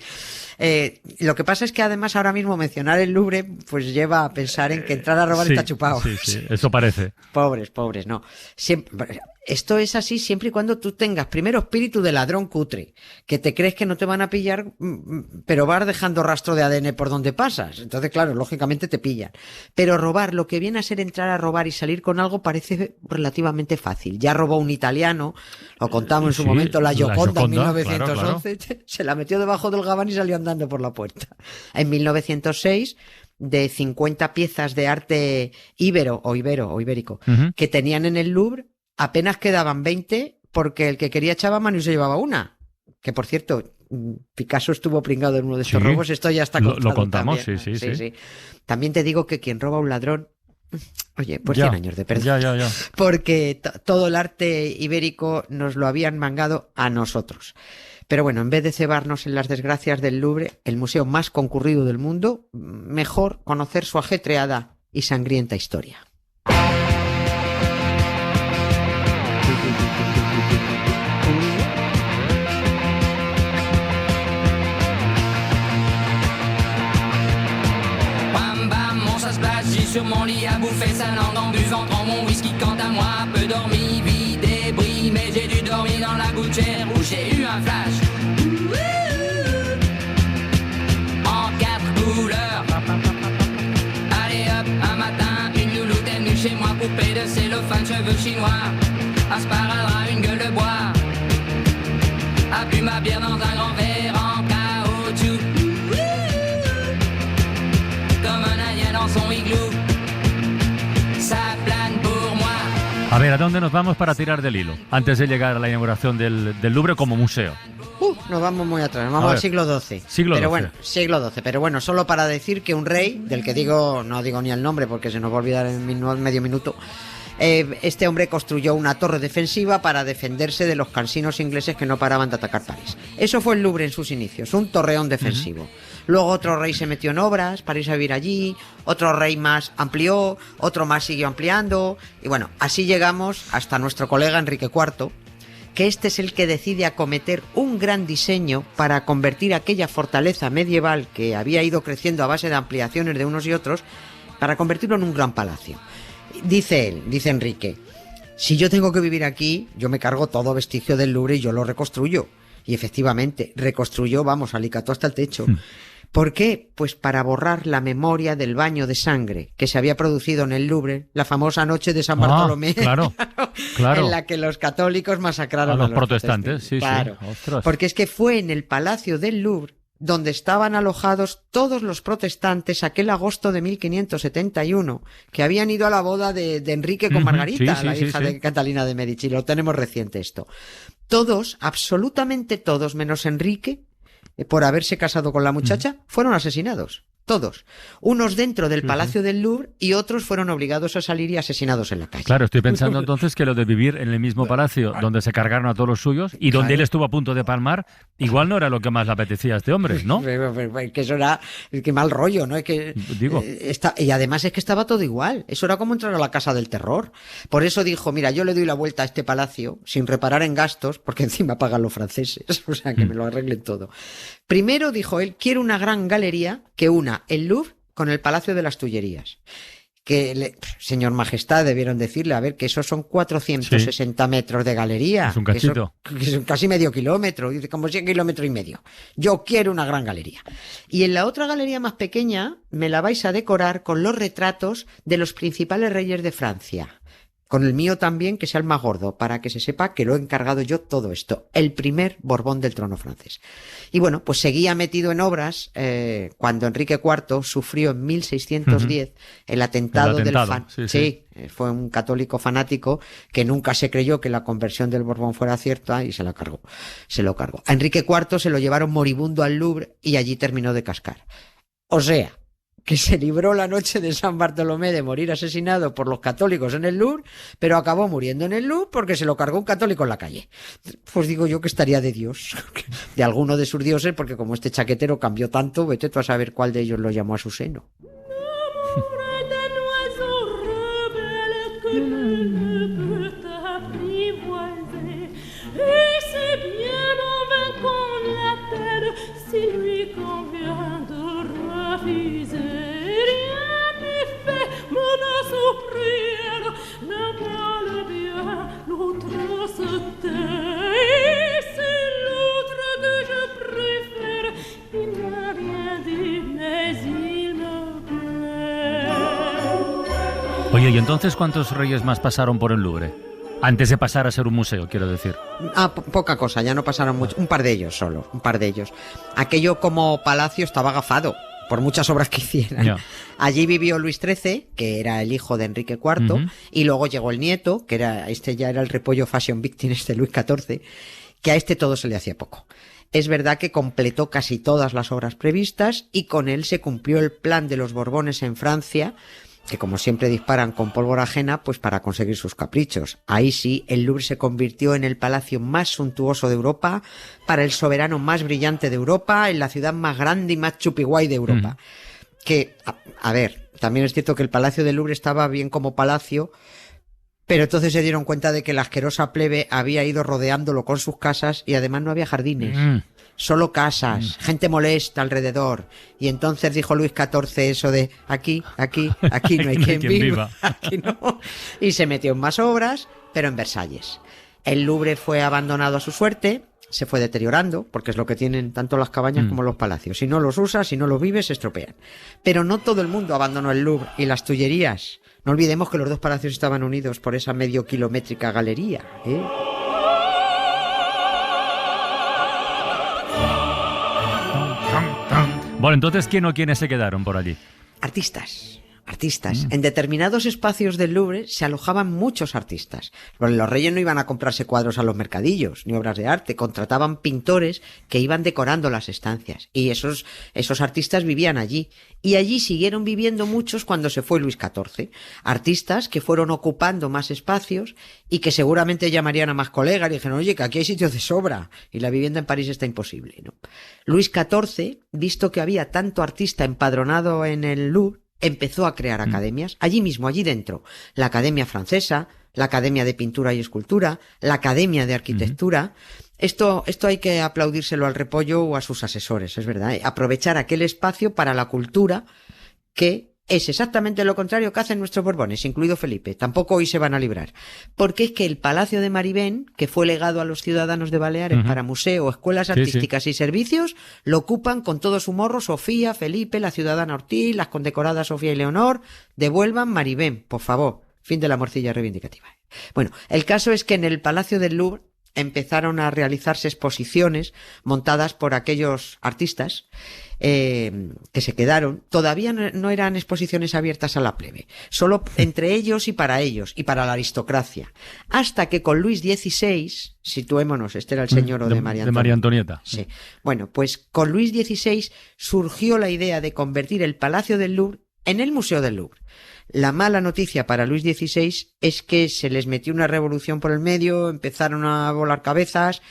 Lo que pasa es que además ahora mismo mencionar el Louvre pues lleva a pensar en que entrar a robar está chupado. Sí, eso parece. Pobres, no. Esto es así siempre y cuando tú tengas primero espíritu de ladrón cutre, que te crees que no te van a pillar, pero vas dejando rastro de ADN por donde pasas. Entonces, claro, lógicamente te pillan. Pero robar, lo que viene a ser entrar a robar y salir con algo, parece relativamente fácil. Ya robó un italiano, lo contamos en su momento, la Gioconda en 1911, claro. Se la metió debajo del gabán y salió andando por la puerta. En 1906... de 50 piezas de arte ibérico que tenían en el Louvre, apenas quedaban 20 porque el que quería echaba mano y se llevaba una. Que por cierto, Picasso estuvo pringado en uno de esos robos, esto ya está contado. Lo contamos, también. Sí. También te digo que quien roba a un ladrón, oye, pues 100 años de perdón. Ya. Porque todo el arte ibérico nos lo habían mangado a nosotros. Pero bueno, en vez de cebarnos en las desgracias del Louvre, el museo más concurrido del mundo, mejor conocer su ajetreada y sangrienta historia. Sur mon lit à bouffer sa langue en buvant prends mon whisky quant à moi peu dormi, vie débris mais j'ai dû dormir dans la gouttière où j'ai eu un flash en 4 couleurs. Allez hop, un matin une louloute est venue chez moi poupée de cellophane, cheveux chinois, un sparadrap, une gueule de bois, a bu ma bière dans un grand verre en caoutchouc comme un indien dans son igloo. A ver, ¿a dónde nos vamos para tirar del hilo? Antes de llegar a la inauguración del Louvre como museo. Nos vamos muy atrás, nos vamos al siglo XII. Siglo XII, pero bueno, solo para decir que un rey, del que no digo ni el nombre porque se nos va a olvidar en medio minuto, este hombre construyó una torre defensiva para defenderse de los cansinos ingleses que no paraban de atacar París. Eso fue el Louvre en sus inicios, un torreón defensivo. Luego otro rey se metió en obras para irse a vivir allí, otro rey más amplió, otro más siguió ampliando, y bueno, así llegamos hasta nuestro colega Enrique IV, que este es el que decide acometer un gran diseño para convertir aquella fortaleza medieval que había ido creciendo a base de ampliaciones de unos y otros, para convertirlo en un gran palacio. Dice él, dice Enrique, si yo tengo que vivir aquí, yo me cargo todo vestigio del Louvre y yo lo reconstruyo. Y efectivamente, reconstruyó, alicató hasta el techo. ¿Por qué? Pues para borrar la memoria del baño de sangre que se había producido en el Louvre, la famosa noche de San Bartolomé, claro. en la que los católicos masacraron a los protestantes. Sí, claro. Sí. Ostras. Porque es que fue en el Palacio del Louvre donde estaban alojados todos los protestantes aquel agosto de 1571, que habían ido a la boda de Enrique con Margarita, la hija de Catalina de Medici. Lo tenemos reciente esto. Todos, absolutamente todos, menos Enrique, por haberse casado con la muchacha, fueron asesinados. Todos. Unos dentro del Palacio del Louvre y otros fueron obligados a salir y asesinados en la calle. Claro, estoy pensando entonces que lo de vivir en el mismo palacio donde se cargaron a todos los suyos y donde él estuvo a punto de palmar, igual no era lo que más le apetecía a este hombre, ¿no? Que eso era, que mal rollo, ¿no? Es que digo. Y además es que estaba todo igual. Eso era como entrar a la casa del terror. Por eso dijo, mira, yo le doy la vuelta a este palacio sin reparar en gastos, porque encima pagan los franceses, o sea, que me lo arreglen todo. Primero, dijo él, quiero una gran galería que una el Louvre con el Palacio de las Tullerías. Señor Majestad, debieron decirle, a ver, que esos son 460 metros de galería. Es un cachito. Que son casi medio kilómetro, dice, como 100 kilómetros y medio. Yo quiero una gran galería. Y en la otra galería más pequeña me la vais a decorar con los retratos de los principales reyes de Francia. Con el mío también, que sea el más gordo, para que se sepa que lo he encargado yo todo esto. El primer Borbón del trono francés. Y bueno, pues seguía metido en obras cuando Enrique IV sufrió en 1610 el atentado del Sí, fue un católico fanático que nunca se creyó que la conversión del Borbón fuera cierta y se lo cargó. A Enrique IV se lo llevaron moribundo al Louvre y allí terminó de cascar. O sea, que se libró la noche de San Bartolomé de morir asesinado por los católicos en el Louvre, pero acabó muriendo en el Louvre porque se lo cargó un católico en la calle. Pues digo yo que estaría de Dios, de alguno de sus dioses, porque como este chaquetero cambió tanto, vete tú a saber cuál de ellos lo llamó a su seno. Oye, ¿y entonces cuántos reyes más pasaron por el Louvre? Antes de pasar a ser un museo, quiero decir. Poca cosa, ya no pasaron mucho. Un par de ellos solo, un par de ellos. Aquello como palacio estaba agafado por muchas obras que hicieran. Yeah. Allí vivió Luis XIII, que era el hijo de Enrique IV, y luego llegó el nieto, que era ya era el repollo fashion victim de Luis XIV, que a este todo se le hacía poco. Es verdad que completó casi todas las obras previstas y con él se cumplió el plan de los Borbones en Francia que como siempre disparan con pólvora ajena, pues para conseguir sus caprichos. Ahí sí, el Louvre se convirtió en el palacio más suntuoso de Europa, para el soberano más brillante de Europa, en la ciudad más grande y más chupiguay de Europa. Que, a ver, también es cierto que el Palacio del Louvre estaba bien como palacio, pero entonces se dieron cuenta de que la asquerosa plebe había ido rodeándolo con sus casas y además no había jardines. Solo casas, gente molesta alrededor. Y entonces dijo Luis XIV eso de aquí no hay quien viva. Aquí no. Y se metió en más obras, pero en Versalles. El Louvre fue abandonado a su suerte, se fue deteriorando, porque es lo que tienen tanto las cabañas como los palacios. Si no los usas, si no los vives, se estropean. Pero no todo el mundo abandonó el Louvre y las Tullerías. No olvidemos que los dos palacios estaban unidos por esa medio kilométrica galería, ¿eh? Bueno, entonces, ¿quién o quiénes se quedaron por allí? Artistas. En determinados espacios del Louvre se alojaban muchos artistas. Los reyes no iban a comprarse cuadros a los mercadillos, ni obras de arte. Contrataban pintores que iban decorando las estancias. Y esos artistas vivían allí. Y allí siguieron viviendo muchos cuando se fue Luis XIV. Artistas que fueron ocupando más espacios y que seguramente llamarían a más colegas y dijeron, oye, que aquí hay sitios de sobra y la vivienda en París está imposible, ¿no? Luis XIV, visto que había tanto artista empadronado en el Louvre, empezó a crear academias, allí mismo, allí dentro. La Academia Francesa, la Academia de Pintura y Escultura, la Academia de Arquitectura. Esto hay que aplaudírselo al Repollo o a sus asesores, es verdad. Aprovechar aquel espacio para la cultura, que es exactamente lo contrario que hacen nuestros Borbones, incluido Felipe. Tampoco hoy se van a librar. Porque es que el Palacio de Marivén, que fue legado a los ciudadanos de Baleares para museo, escuelas artísticas y servicios, lo ocupan con todo su morro Sofía, Felipe, la ciudadana Ortiz, las condecoradas Sofía y Leonor. Devuelvan Marivén, por favor. Fin de la morcilla reivindicativa. Bueno, el caso es que en el Palacio del Louvre empezaron a realizarse exposiciones montadas por aquellos artistas que se quedaron. Todavía no eran exposiciones abiertas a la plebe, solo entre ellos y para la aristocracia, hasta que con Luis XVI, situémonos, este era el señor de María Antonieta. Sí. Bueno, pues con Luis XVI surgió la idea de convertir el Palacio del Louvre en el Museo del Louvre. La mala noticia para Luis XVI es que se les metió una revolución por el medio, empezaron a volar cabezas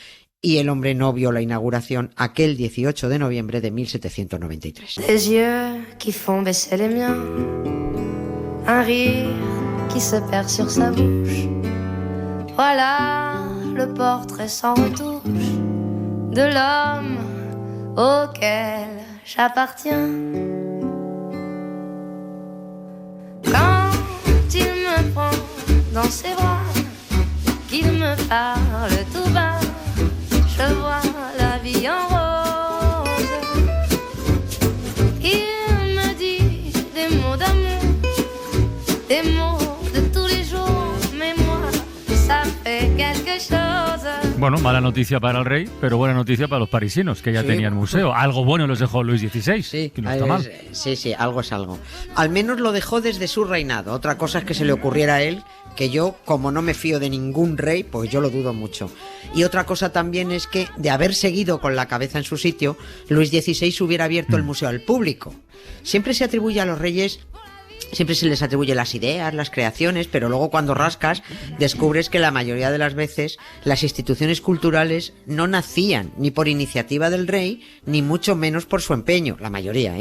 y el hombre no vio la inauguración aquel 18 de noviembre de 1793. Des yeux qui font baisser les miens, un rire qui se perd sur sa bouche. Voilà le portrait sans retouche de l'homme auquel j'appartiens. Quand il me prend dans ses bras, qu'il me parle tout bas, je vois la vie en rose. Il me dit des mots d'amour, des mots de tous les jours, mais moi, ça fait quelque chose. Bueno, mala noticia para el rey, pero buena noticia para los parisinos, que ya tenían museo. Algo bueno les dejó Luis XVI, que no está mal. Sí, algo es algo. Al menos lo dejó desde su reinado. Otra cosa es que se le ocurriera a él, que yo, como no me fío de ningún rey, pues yo lo dudo mucho. Y otra cosa también es que, de haber seguido con la cabeza en su sitio, Luis XVI hubiera abierto el museo al público. Siempre se atribuye a los reyes... Siempre se les atribuye las ideas, las creaciones, pero luego cuando rascas descubres que la mayoría de las veces las instituciones culturales no nacían ni por iniciativa del rey, ni mucho menos por su empeño, la mayoría,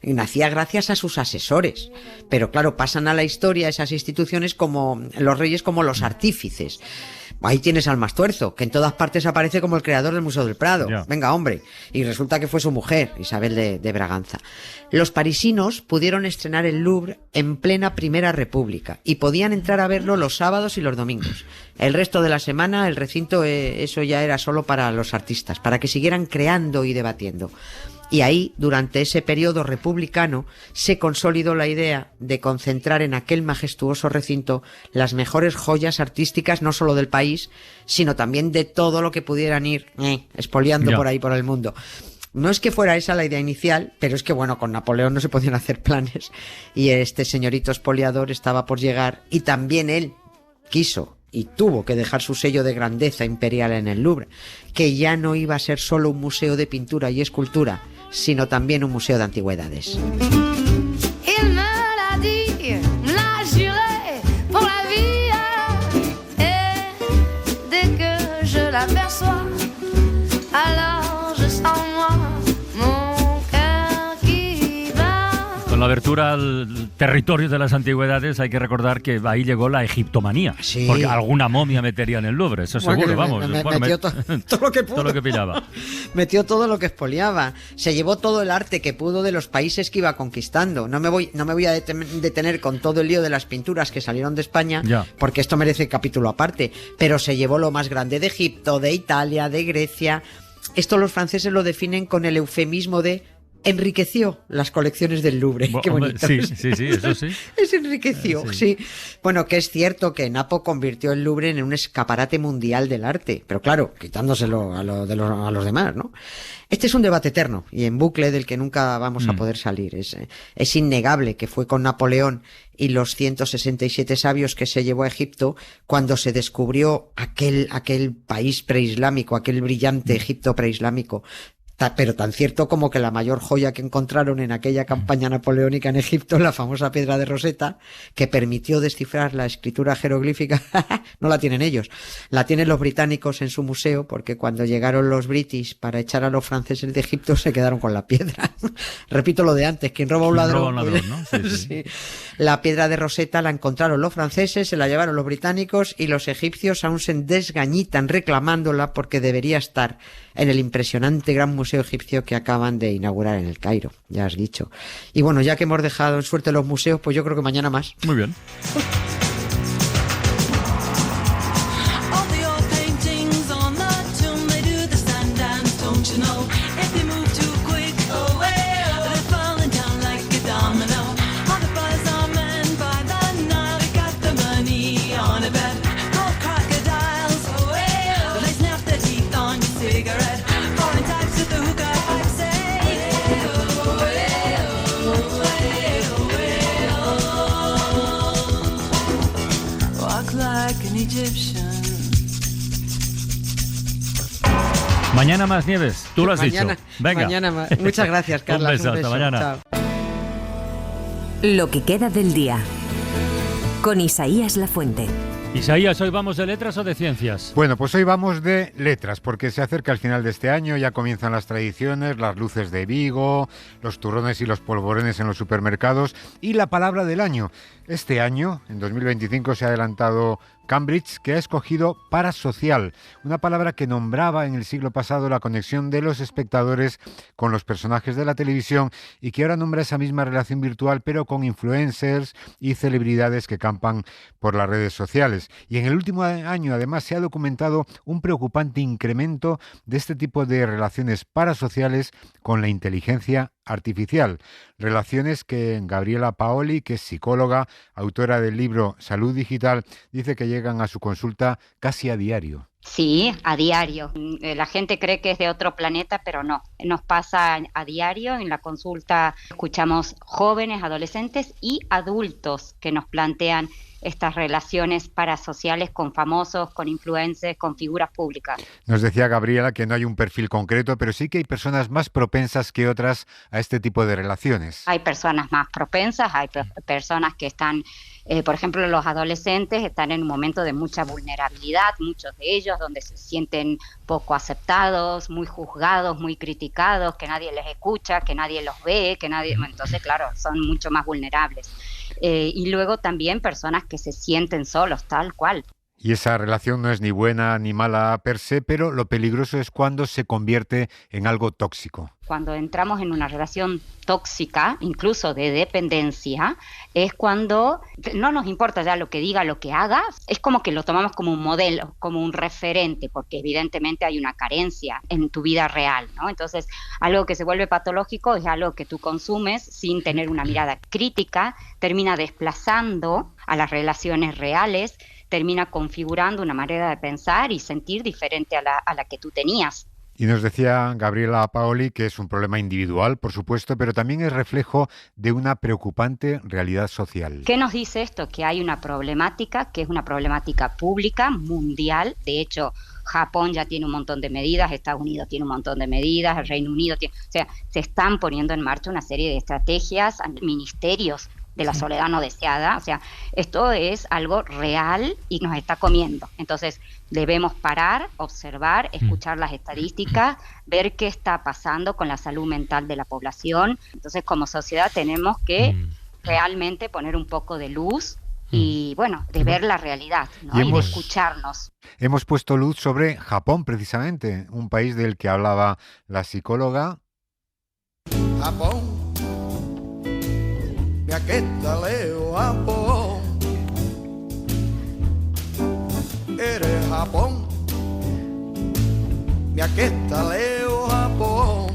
nacía gracias a sus asesores. Pero claro, pasan a la historia esas instituciones como los reyes como los artífices. Ahí tienes al Mastuerzo, que en todas partes aparece como el creador del Museo del Prado. Yeah. Venga, hombre. Y resulta que fue su mujer, Isabel de Braganza. Los parisinos pudieron estrenar el Louvre en plena Primera República y podían entrar a verlo los sábados y los domingos. El resto de la semana el recinto, eso ya era solo para los artistas, para que siguieran creando y debatiendo. Y ahí, durante ese periodo republicano, se consolidó la idea de concentrar en aquel majestuoso recinto las mejores joyas artísticas, no solo del país, sino también de todo lo que pudieran ir expoliando por ahí por el mundo. No es que fuera esa la idea inicial, pero es que bueno, con Napoleón no se podían hacer planes y este señorito expoliador estaba por llegar y también él quiso y tuvo que dejar su sello de grandeza imperial en el Louvre, que ya no iba a ser solo un museo de pintura y escultura, sino también un museo de antigüedades. Il me l'a dit, soir. Alors je sens moi mon cœur qui bat. Con la abertura al territorio de las antigüedades hay que recordar que ahí llegó la egiptomanía. Sí. Porque alguna momia metería en el Louvre, eso seguro, vamos. Metió todo lo que pudo. Todo lo que pillaba. Metió todo lo que expoliaba. Se llevó todo el arte que pudo de los países que iba conquistando. No me voy a detener con todo el lío de las pinturas que salieron de España, porque esto merece capítulo aparte. Pero se llevó lo más grande de Egipto, de Italia, de Grecia. Esto los franceses lo definen con el eufemismo de enriqueció las colecciones del Louvre. Qué bonito. Sí, eso sí. Es enriqueció, sí. Bueno, que es cierto que Napo convirtió el Louvre en un escaparate mundial del arte, pero claro, quitándoselo a los demás, ¿no? Este es un debate eterno y en bucle del que nunca vamos a poder salir. Es innegable que fue con Napoleón y los 167 sabios que se llevó a Egipto cuando se descubrió aquel país preislámico, aquel brillante Egipto preislámico. Pero tan cierto como que la mayor joya que encontraron en aquella campaña napoleónica en Egipto, la famosa piedra de Rosetta, que permitió descifrar la escritura jeroglífica, no la tienen ellos, la tienen los británicos en su museo, porque cuando llegaron los british para echar a los franceses de Egipto se quedaron con la piedra. Repito lo de antes, quien roba un ladrón, ¿no? Sí. La piedra de Rosetta la encontraron los franceses, se la llevaron los británicos y los egipcios aún se desgañitan reclamándola porque debería estar en el impresionante gran museo egipcio que acaban de inaugurar en el Cairo, ya has dicho. Y bueno, ya que hemos dejado en suerte los museos, pues yo creo que mañana más. Muy bien. Mañana más, Nieves, tú lo has dicho. Venga. Mañana más. Muchas gracias, Carla. Un beso, hasta mañana. Chao. Lo que queda del día, con Isaías Lafuente. Isaías, ¿hoy vamos de letras o de ciencias? Bueno, pues hoy vamos de letras, porque se acerca el final de este año, ya comienzan las tradiciones, las luces de Vigo, los turrones y los polvorones en los supermercados, y la palabra del año. Este año, en 2025, se ha adelantado Cambridge, que ha escogido parasocial, una palabra que nombraba en el siglo pasado la conexión de los espectadores con los personajes de la televisión y que ahora nombra esa misma relación virtual, pero con influencers y celebridades que campan por las redes sociales. Y en el último año, además, se ha documentado un preocupante incremento de este tipo de relaciones parasociales con la inteligencia artificial. Relaciones que Gabriela Paoli, que es psicóloga, autora del libro Salud Digital, dice que llegan a su consulta casi a diario. Sí, a diario. La gente cree que es de otro planeta, pero no. Nos pasa a diario. En la consulta escuchamos jóvenes, adolescentes y adultos que nos plantean estas relaciones parasociales con famosos, con influencers, con figuras públicas. Nos decía Gabriela que no hay un perfil concreto, pero sí que hay personas más propensas que otras a este tipo de relaciones. Hay personas más propensas, hay personas que están, por ejemplo, los adolescentes están en un momento de mucha vulnerabilidad, muchos de ellos, donde se sienten poco aceptados, muy juzgados, muy criticados, que nadie les escucha, que nadie los ve, entonces, claro, son mucho más vulnerables. Y luego también personas que se sienten solos, tal cual. Y esa relación no es ni buena ni mala per se, pero lo peligroso es cuando se convierte en algo tóxico. Cuando entramos en una relación tóxica, incluso de dependencia, es cuando no nos importa ya lo que diga, lo que haga, es como que lo tomamos como un modelo, como un referente, porque evidentemente hay una carencia en tu vida real, ¿no? Entonces, algo que se vuelve patológico es algo que tú consumes sin tener una mirada crítica, termina desplazando a las relaciones reales, termina configurando una manera de pensar y sentir diferente a la que tú tenías. Y nos decía Gabriela Paoli que es un problema individual, por supuesto, pero también es reflejo de una preocupante realidad social. ¿Qué nos dice esto? Que hay una problemática, que es una problemática pública, mundial. De hecho, Japón ya tiene un montón de medidas, Estados Unidos tiene un montón de medidas, el Reino Unido tiene... O sea, se están poniendo en marcha una serie de estrategias, ministerios de la soledad no deseada. O sea, esto es algo real y nos está comiendo. Entonces, debemos parar, observar, escuchar las estadísticas, ver qué está pasando con la salud mental de la población. Entonces, como sociedad tenemos que realmente poner un poco de luz y, bueno, de ver la realidad, ¿no? Y de escucharnos. Hemos puesto luz sobre Japón, precisamente, un país del que hablaba la psicóloga. Japón, mi aquesta leo Japón, eres Japón, mi aquesta leo Japón.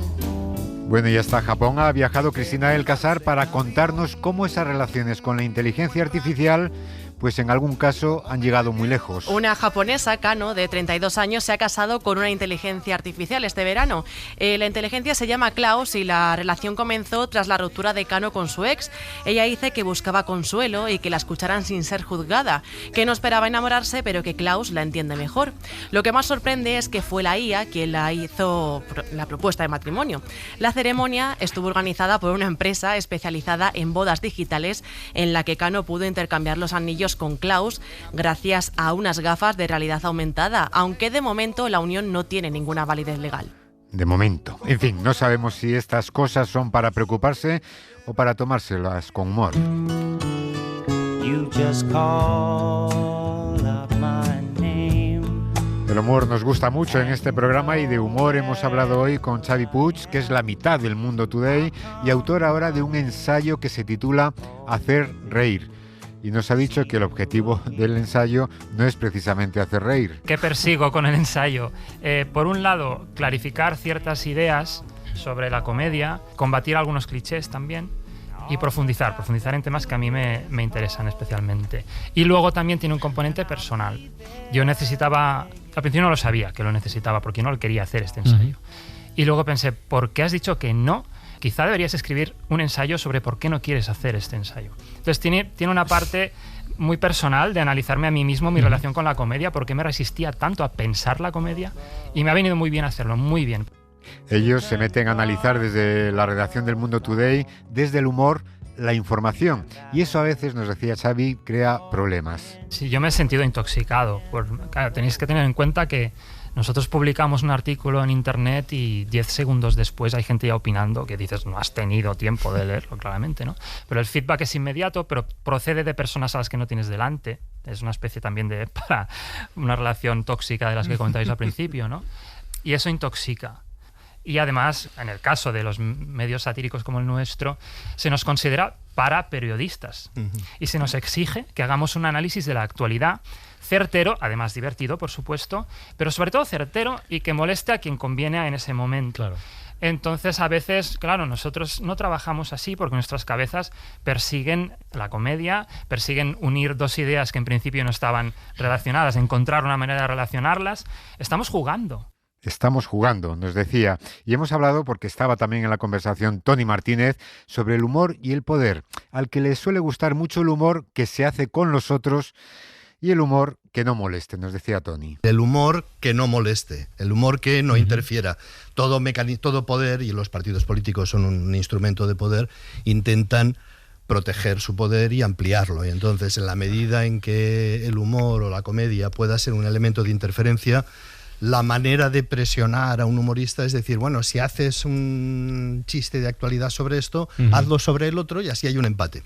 Bueno, y hasta Japón ha viajado Cristina del Casar para contarnos cómo esas relaciones con la inteligencia artificial, pues en algún caso han llegado muy lejos. Una japonesa, Kano, de 32 años, se ha casado con una inteligencia artificial este verano. La inteligencia se llama Klaus y la relación comenzó tras la ruptura de Kano con su ex. Ella dice que buscaba consuelo y que la escucharan sin ser juzgada, que no esperaba enamorarse, pero que Klaus la entiende mejor. Lo que más sorprende es que fue la IA quien la hizo la propuesta de matrimonio. La ceremonia estuvo organizada por una empresa especializada en bodas digitales en la que Kano pudo intercambiar los anillos con Klaus gracias a unas gafas de realidad aumentada, aunque de momento la unión no tiene ninguna validez legal. De momento. En fin, no sabemos si estas cosas son para preocuparse o para tomárselas con humor. You just call up my name. El humor nos gusta mucho en este programa y de humor hemos hablado hoy con Xavi Puig, que es la mitad del Mundo Today y autor ahora de un ensayo que se titula Hacer reír. Y nos ha dicho que el objetivo del ensayo no es precisamente hacer reír. ¿Qué persigo con el ensayo? Por un lado, clarificar ciertas ideas sobre la comedia, combatir algunos clichés también y profundizar en temas que a mí me interesan especialmente. Y luego también tiene un componente personal. Yo necesitaba, al principio no lo sabía que lo necesitaba porque no lo quería hacer este ensayo. Y luego pensé, ¿por qué has dicho que no? Quizá deberías escribir un ensayo sobre por qué no quieres hacer este ensayo. Entonces tiene una parte muy personal de analizarme a mí mismo, mi relación con la comedia, por qué me resistía tanto a pensar la comedia, y me ha venido muy bien hacerlo, muy bien. Ellos se meten a analizar desde la redacción del Mundo Today, desde el humor, la información. Y eso a veces, nos decía Xavi, crea problemas. Sí, yo me he sentido intoxicado. Claro, tenéis que tener en cuenta que nosotros publicamos un artículo en internet y 10 segundos después hay gente ya opinando que dices, no has tenido tiempo de leerlo, claramente, ¿no? Pero el feedback es inmediato, pero procede de personas a las que no tienes delante. Es una especie también de para una relación tóxica de las que comentáis al principio, ¿no? Y eso intoxica. Y además, en el caso de los medios satíricos como el nuestro, se nos considera para periodistas y se nos exige que hagamos un análisis de la actualidad certero, además divertido, por supuesto, pero sobre todo certero y que moleste a quien conviene en ese momento. Claro. Entonces, a veces, claro, nosotros no trabajamos así porque nuestras cabezas persiguen la comedia, persiguen unir dos ideas que en principio no estaban relacionadas, encontrar una manera de relacionarlas. Estamos jugando. Estamos jugando, nos decía. Y hemos hablado, porque estaba también en la conversación Tony Martínez, sobre el humor y el poder. Al que le suele gustar mucho el humor que se hace con los otros y el humor que no moleste, nos decía Tony. El humor que no moleste, el humor que no interfiera. Todo poder, y los partidos políticos son un instrumento de poder, intentan proteger su poder y ampliarlo. Y entonces, en la medida en que el humor o la comedia pueda ser un elemento de interferencia, la manera de presionar a un humorista es decir, bueno, si haces un chiste de actualidad sobre esto, hazlo sobre el otro y así hay un empate.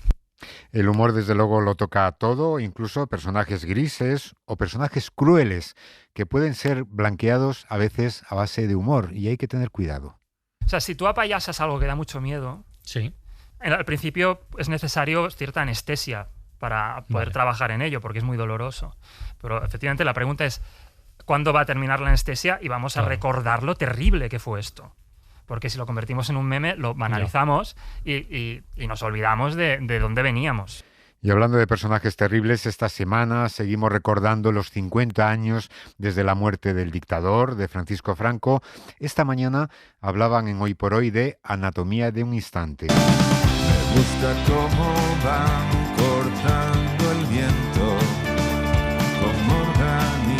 El humor, desde luego, lo toca a todo, incluso personajes grises o personajes crueles, que pueden ser blanqueados a veces a base de humor, y hay que tener cuidado. O sea, si tú apayasas algo que da mucho miedo, sí, al principio es necesario cierta anestesia para poder trabajar en ello, porque es muy doloroso. Pero efectivamente la pregunta es, ¿cuándo va a terminar la anestesia? Y vamos a recordar lo terrible que fue esto. Porque si lo convertimos en un meme, lo banalizamos y nos olvidamos de dónde veníamos. Y hablando de personajes terribles, esta semana seguimos recordando los 50 años desde la muerte del dictador, de Francisco Franco. Esta mañana hablaban en Hoy por Hoy de Anatomía de un instante. Me gusta cómo van cortando el viento, como organización.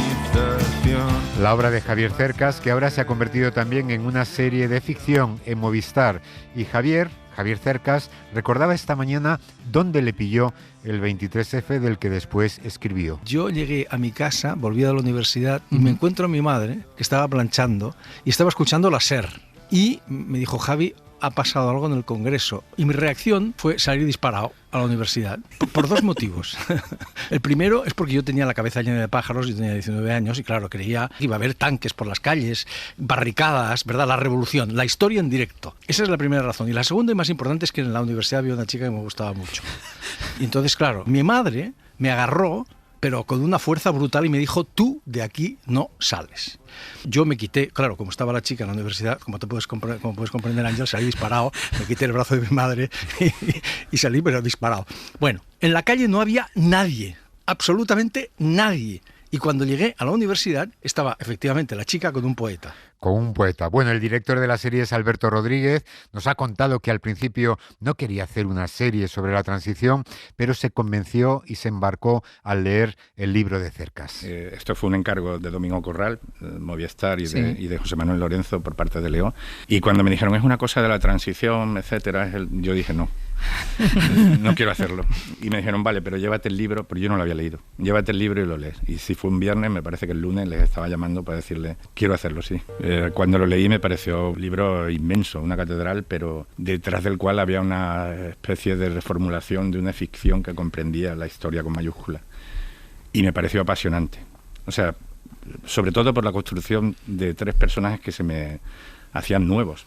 La obra de Javier Cercas, que ahora se ha convertido también en una serie de ficción en Movistar. Y Javier Javier Cercas, recordaba esta mañana dónde le pilló el 23F del que después escribió. Yo llegué a mi casa, volví a la universidad y me encuentro a mi madre, que estaba planchando y estaba escuchando la SER. Y me dijo, Javi, ha pasado algo en el Congreso. Y mi reacción fue salir disparado a la universidad, por dos motivos. El primero es porque yo tenía la cabeza llena de pájaros, yo tenía 19 años y claro, creía que iba a haber tanques por las calles, barricadas, ¿verdad? La revolución, la historia en directo. Esa es la primera razón. Y la segunda y más importante es que en la universidad había una chica que me gustaba mucho. Y entonces, claro, mi madre me agarró, pero con una fuerza brutal y me dijo, tú de aquí no sales. Yo me quité, claro, como estaba la chica en la universidad, como puedes comprender, Ángel, salí disparado, me quité el brazo de mi madre y salí, pero disparado. Bueno, en la calle no había nadie, absolutamente nadie. Y cuando llegué a la universidad estaba efectivamente la chica con un poeta. Con un poeta. Bueno, el director de la serie es Alberto Rodríguez. Nos ha contado que al principio no quería hacer una serie sobre la transición, pero se convenció y se embarcó al leer el libro de Cercas. Esto fue un encargo de Domingo Corral, Movistar y de José Manuel Lorenzo por parte de León. Y cuando me dijeron, es una cosa de la transición, etcétera, yo dije, no. No quiero hacerlo. Y me dijeron, vale, pero llévate el libro, pero yo no lo había leído. Llévate el libro y lo lees. Y si fue un viernes, me parece que el lunes les estaba llamando para decirle, quiero hacerlo, sí. Cuando lo leí me pareció un libro inmenso, una catedral, pero detrás del cual había una especie de reformulación de una ficción que comprendía la historia con mayúsculas. Y me pareció apasionante. O sea, sobre todo por la construcción de tres personajes que se me hacían nuevos.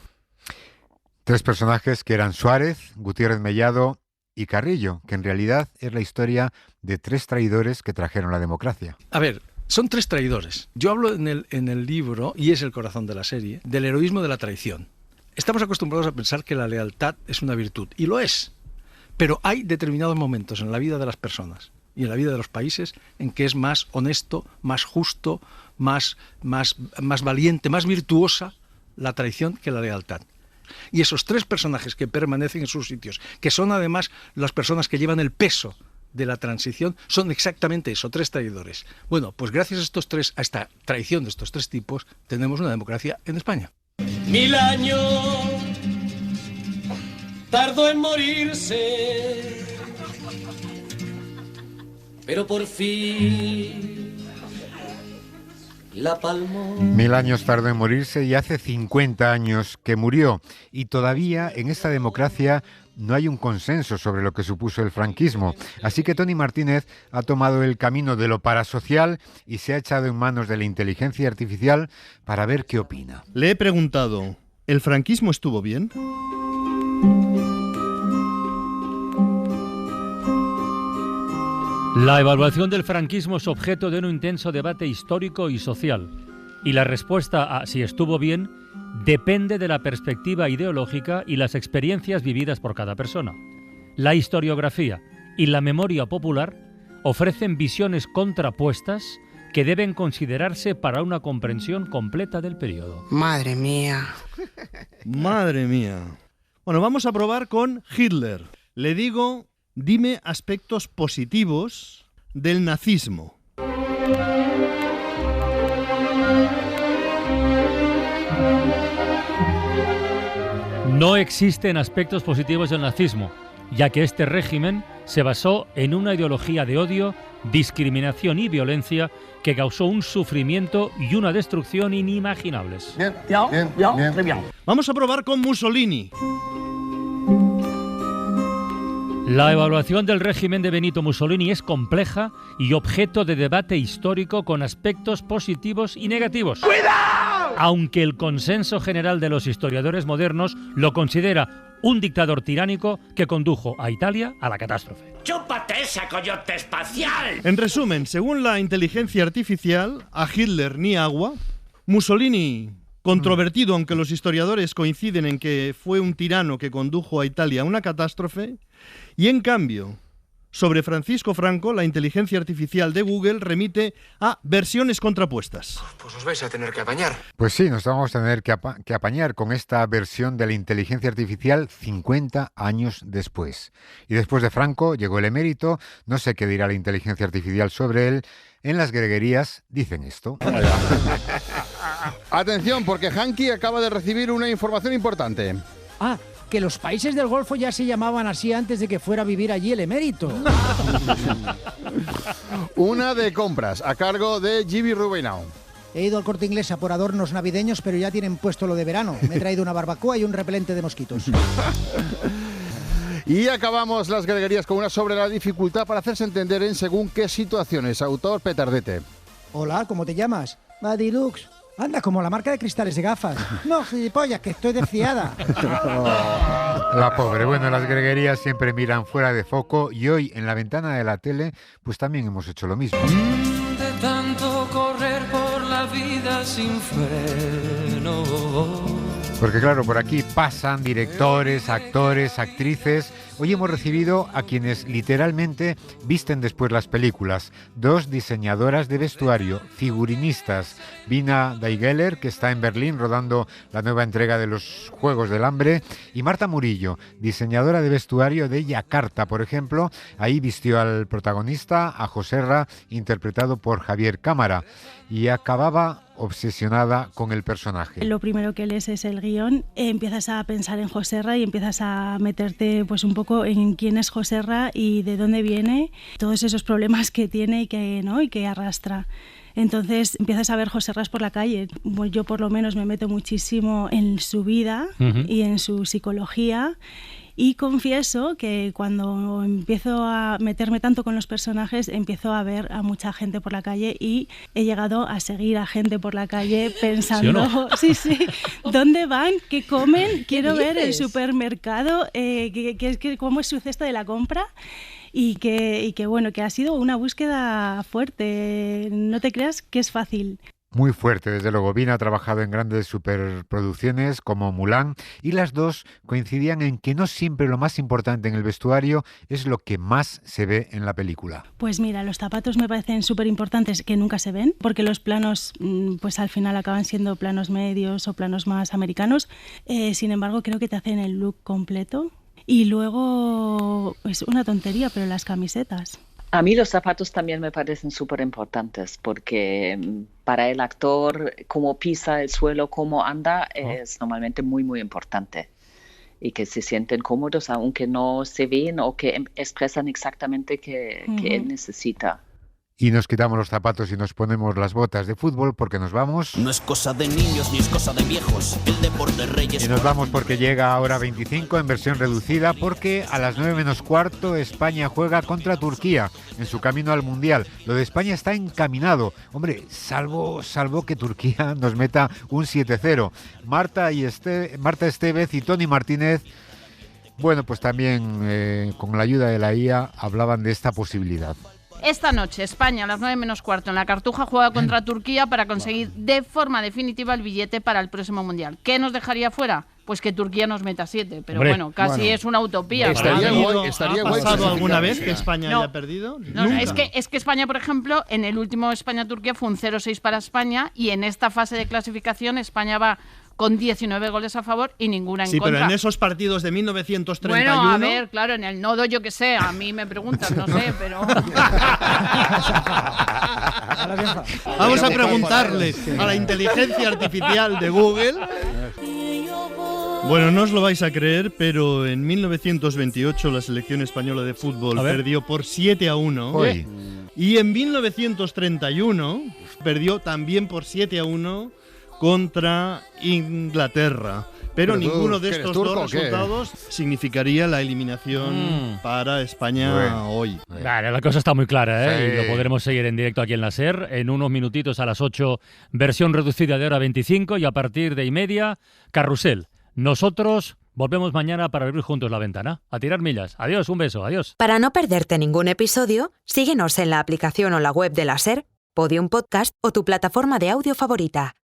Tres personajes que eran Suárez, Gutiérrez Mellado y Carrillo, que en realidad es la historia de tres traidores que trajeron la democracia. A ver, son tres traidores. Yo hablo en el libro, y es el corazón de la serie, del heroísmo de la traición. Estamos acostumbrados a pensar que la lealtad es una virtud, y lo es. Pero hay determinados momentos en la vida de las personas y en la vida de los países en que es más honesto, más justo, más valiente, más virtuosa la traición que la lealtad. Y esos tres personajes que permanecen en sus sitios, que son además las personas que llevan el peso de la transición, son exactamente eso, tres traidores. Bueno, pues gracias a esta traición de estos tres tipos, tenemos una democracia en España. 1000 años tardó en morirse, pero por fin la palmó. 1000 años tardó en morirse y hace 50 años que murió. Y todavía en esta democracia no hay un consenso sobre lo que supuso el franquismo. Así que Tony Martínez ha tomado el camino de lo parasocial y se ha echado en manos de la inteligencia artificial para ver qué opina. Le he preguntado, ¿el franquismo estuvo bien? La evaluación del franquismo es objeto de un intenso debate histórico y social, y la respuesta a si estuvo bien depende de la perspectiva ideológica y las experiencias vividas por cada persona. La historiografía y la memoria popular ofrecen visiones contrapuestas que deben considerarse para una comprensión completa del periodo. Madre mía. Madre mía. Bueno, vamos a probar con Hitler. Le digo, dime aspectos positivos del nazismo. No existen aspectos positivos del nazismo, ya que este régimen se basó en una ideología de odio, discriminación y violencia que causó un sufrimiento y una destrucción inimaginables. Bien. Vamos a probar con Mussolini. La evaluación del régimen de Benito Mussolini es compleja y objeto de debate histórico con aspectos positivos y negativos. ¡Cuidado! Aunque el consenso general de los historiadores modernos lo considera un dictador tiránico que condujo a Italia a la catástrofe. ¡Chúpate esa coyote espacial! En resumen, según la inteligencia artificial, a Hitler ni agua. Mussolini, controvertido, aunque los historiadores coinciden en que fue un tirano que condujo a Italia a una catástrofe. Y en cambio, sobre Francisco Franco, la inteligencia artificial de Google remite a versiones contrapuestas. Pues os vais a tener que apañar. Pues sí, nos vamos a tener que apañar con esta versión de la inteligencia artificial 50 años después. Y después de Franco llegó el emérito, no sé qué dirá la inteligencia artificial sobre él. En las greguerías dicen esto. Atención, porque Hanky acaba de recibir una información importante. que los países del Golfo ya se llamaban así antes de que fuera a vivir allí el emérito. Una de compras, a cargo de Gibi Rubinau. He ido al Corte Inglés a por adornos navideños, pero ya tienen puesto lo de verano. Me he traído una barbacoa y un repelente de mosquitos. Y acabamos las greguerías con una sobre la dificultad para hacerse entender en según qué situaciones. Autor Petardete. Hola, ¿cómo te llamas? Badilux. Anda, como la marca de cristales de gafas. No, gilipollas, que estoy desfiada. La pobre. Bueno, las greguerías siempre miran fuera de foco y hoy en la ventana de la tele pues también hemos hecho lo mismo. De tanto correr por la vida sin freno. Porque claro, por aquí pasan directores, actores, actrices. Hoy hemos recibido a quienes literalmente visten después las películas. 2 diseñadoras de vestuario, figurinistas. Vina Daigeler, que está en Berlín rodando la nueva entrega de los Juegos del Hambre. Y Marta Murillo, diseñadora de vestuario de Yakarta, por ejemplo. Ahí vistió al protagonista, a Joserra, interpretado por Javier Cámara. Y acababa obsesionada con el personaje. Lo primero que lees es el guión, empiezas a pensar en Joserra y empiezas a meterte pues un poco en quién es Joserra y de dónde viene, todos esos problemas que tiene y que arrastra. Entonces empiezas a ver Joserras por la calle. Pues yo por lo menos me meto muchísimo en su vida y en su psicología. Y confieso que cuando empiezo a meterme tanto con los personajes, empiezo a ver a mucha gente por la calle y he llegado a seguir a gente por la calle pensando, ¿Sí, ¿dónde van? ¿Qué comen? Quiero ver el supermercado, cómo es su cesta de la compra. Y que bueno, que ha sido una búsqueda fuerte. No te creas que es fácil. Muy fuerte, desde luego. Vina ha trabajado en grandes superproducciones como Mulan y las dos coincidían en que no siempre lo más importante en el vestuario es lo que más se ve en la película. Pues mira, los zapatos me parecen súper importantes que nunca se ven porque los planos pues al final acaban siendo planos medios o planos más americanos. Sin embargo, creo que te hacen el look completo. Y luego, es una tontería, pero las camisetas. A mí los zapatos también me parecen súper importantes porque para el actor, cómo pisa el suelo, cómo anda, es normalmente muy, muy importante. Y que se sienten cómodos, aunque no se ven o que expresan exactamente que él necesita. Y nos quitamos los zapatos y nos ponemos las botas de fútbol porque nos vamos. No es cosa de niños ni es cosa de viejos, el deporte reyes. Y nos vamos porque llega Hora 25 en versión reducida porque a las 9 menos cuarto España juega contra Turquía en su camino al Mundial. Lo de España está encaminado. Hombre, salvo que Turquía nos meta un 7-0. Marta Estevez y Tony Martínez, bueno, pues también con la ayuda de la IA hablaban de esta posibilidad. Esta noche, España, a las 9 menos cuarto, en la Cartuja, juega contra Turquía para conseguir de forma definitiva el billete para el próximo Mundial. ¿Qué nos dejaría fuera? Pues que Turquía nos meta 7, pero bueno, casi es una utopía. ¿Ha pasado alguna vez que España haya perdido? No, es que España, por ejemplo, en el último España-Turquía fue un 0-6 para España y en esta fase de clasificación España va con 19 goles a favor y ninguna en contra. Sí, pero en esos partidos de 1931... Bueno, a ver, claro, en el nodo yo que sé, a mí me preguntan, no sé, pero... Vamos a preguntarle a la inteligencia artificial de Google. Bueno, no os lo vais a creer, pero en 1928 la selección española de fútbol perdió por 7-1. Y en 1931 perdió también por 7-1 contra Inglaterra. Pero ninguno de estos dos resultados significaría la eliminación para España hoy. Vale, la cosa está muy clara, ¿eh? Sí. Y lo podremos seguir en directo aquí en la SER. En unos minutitos a las 8, versión reducida de Hora 25 y a partir de 1:30, Carrusel. Nosotros volvemos mañana para abrir juntos la ventana. A tirar millas. Adiós, un beso, adiós. Para no perderte ningún episodio, síguenos en la aplicación o la web de la SER, Podium Podcast o tu plataforma de audio favorita.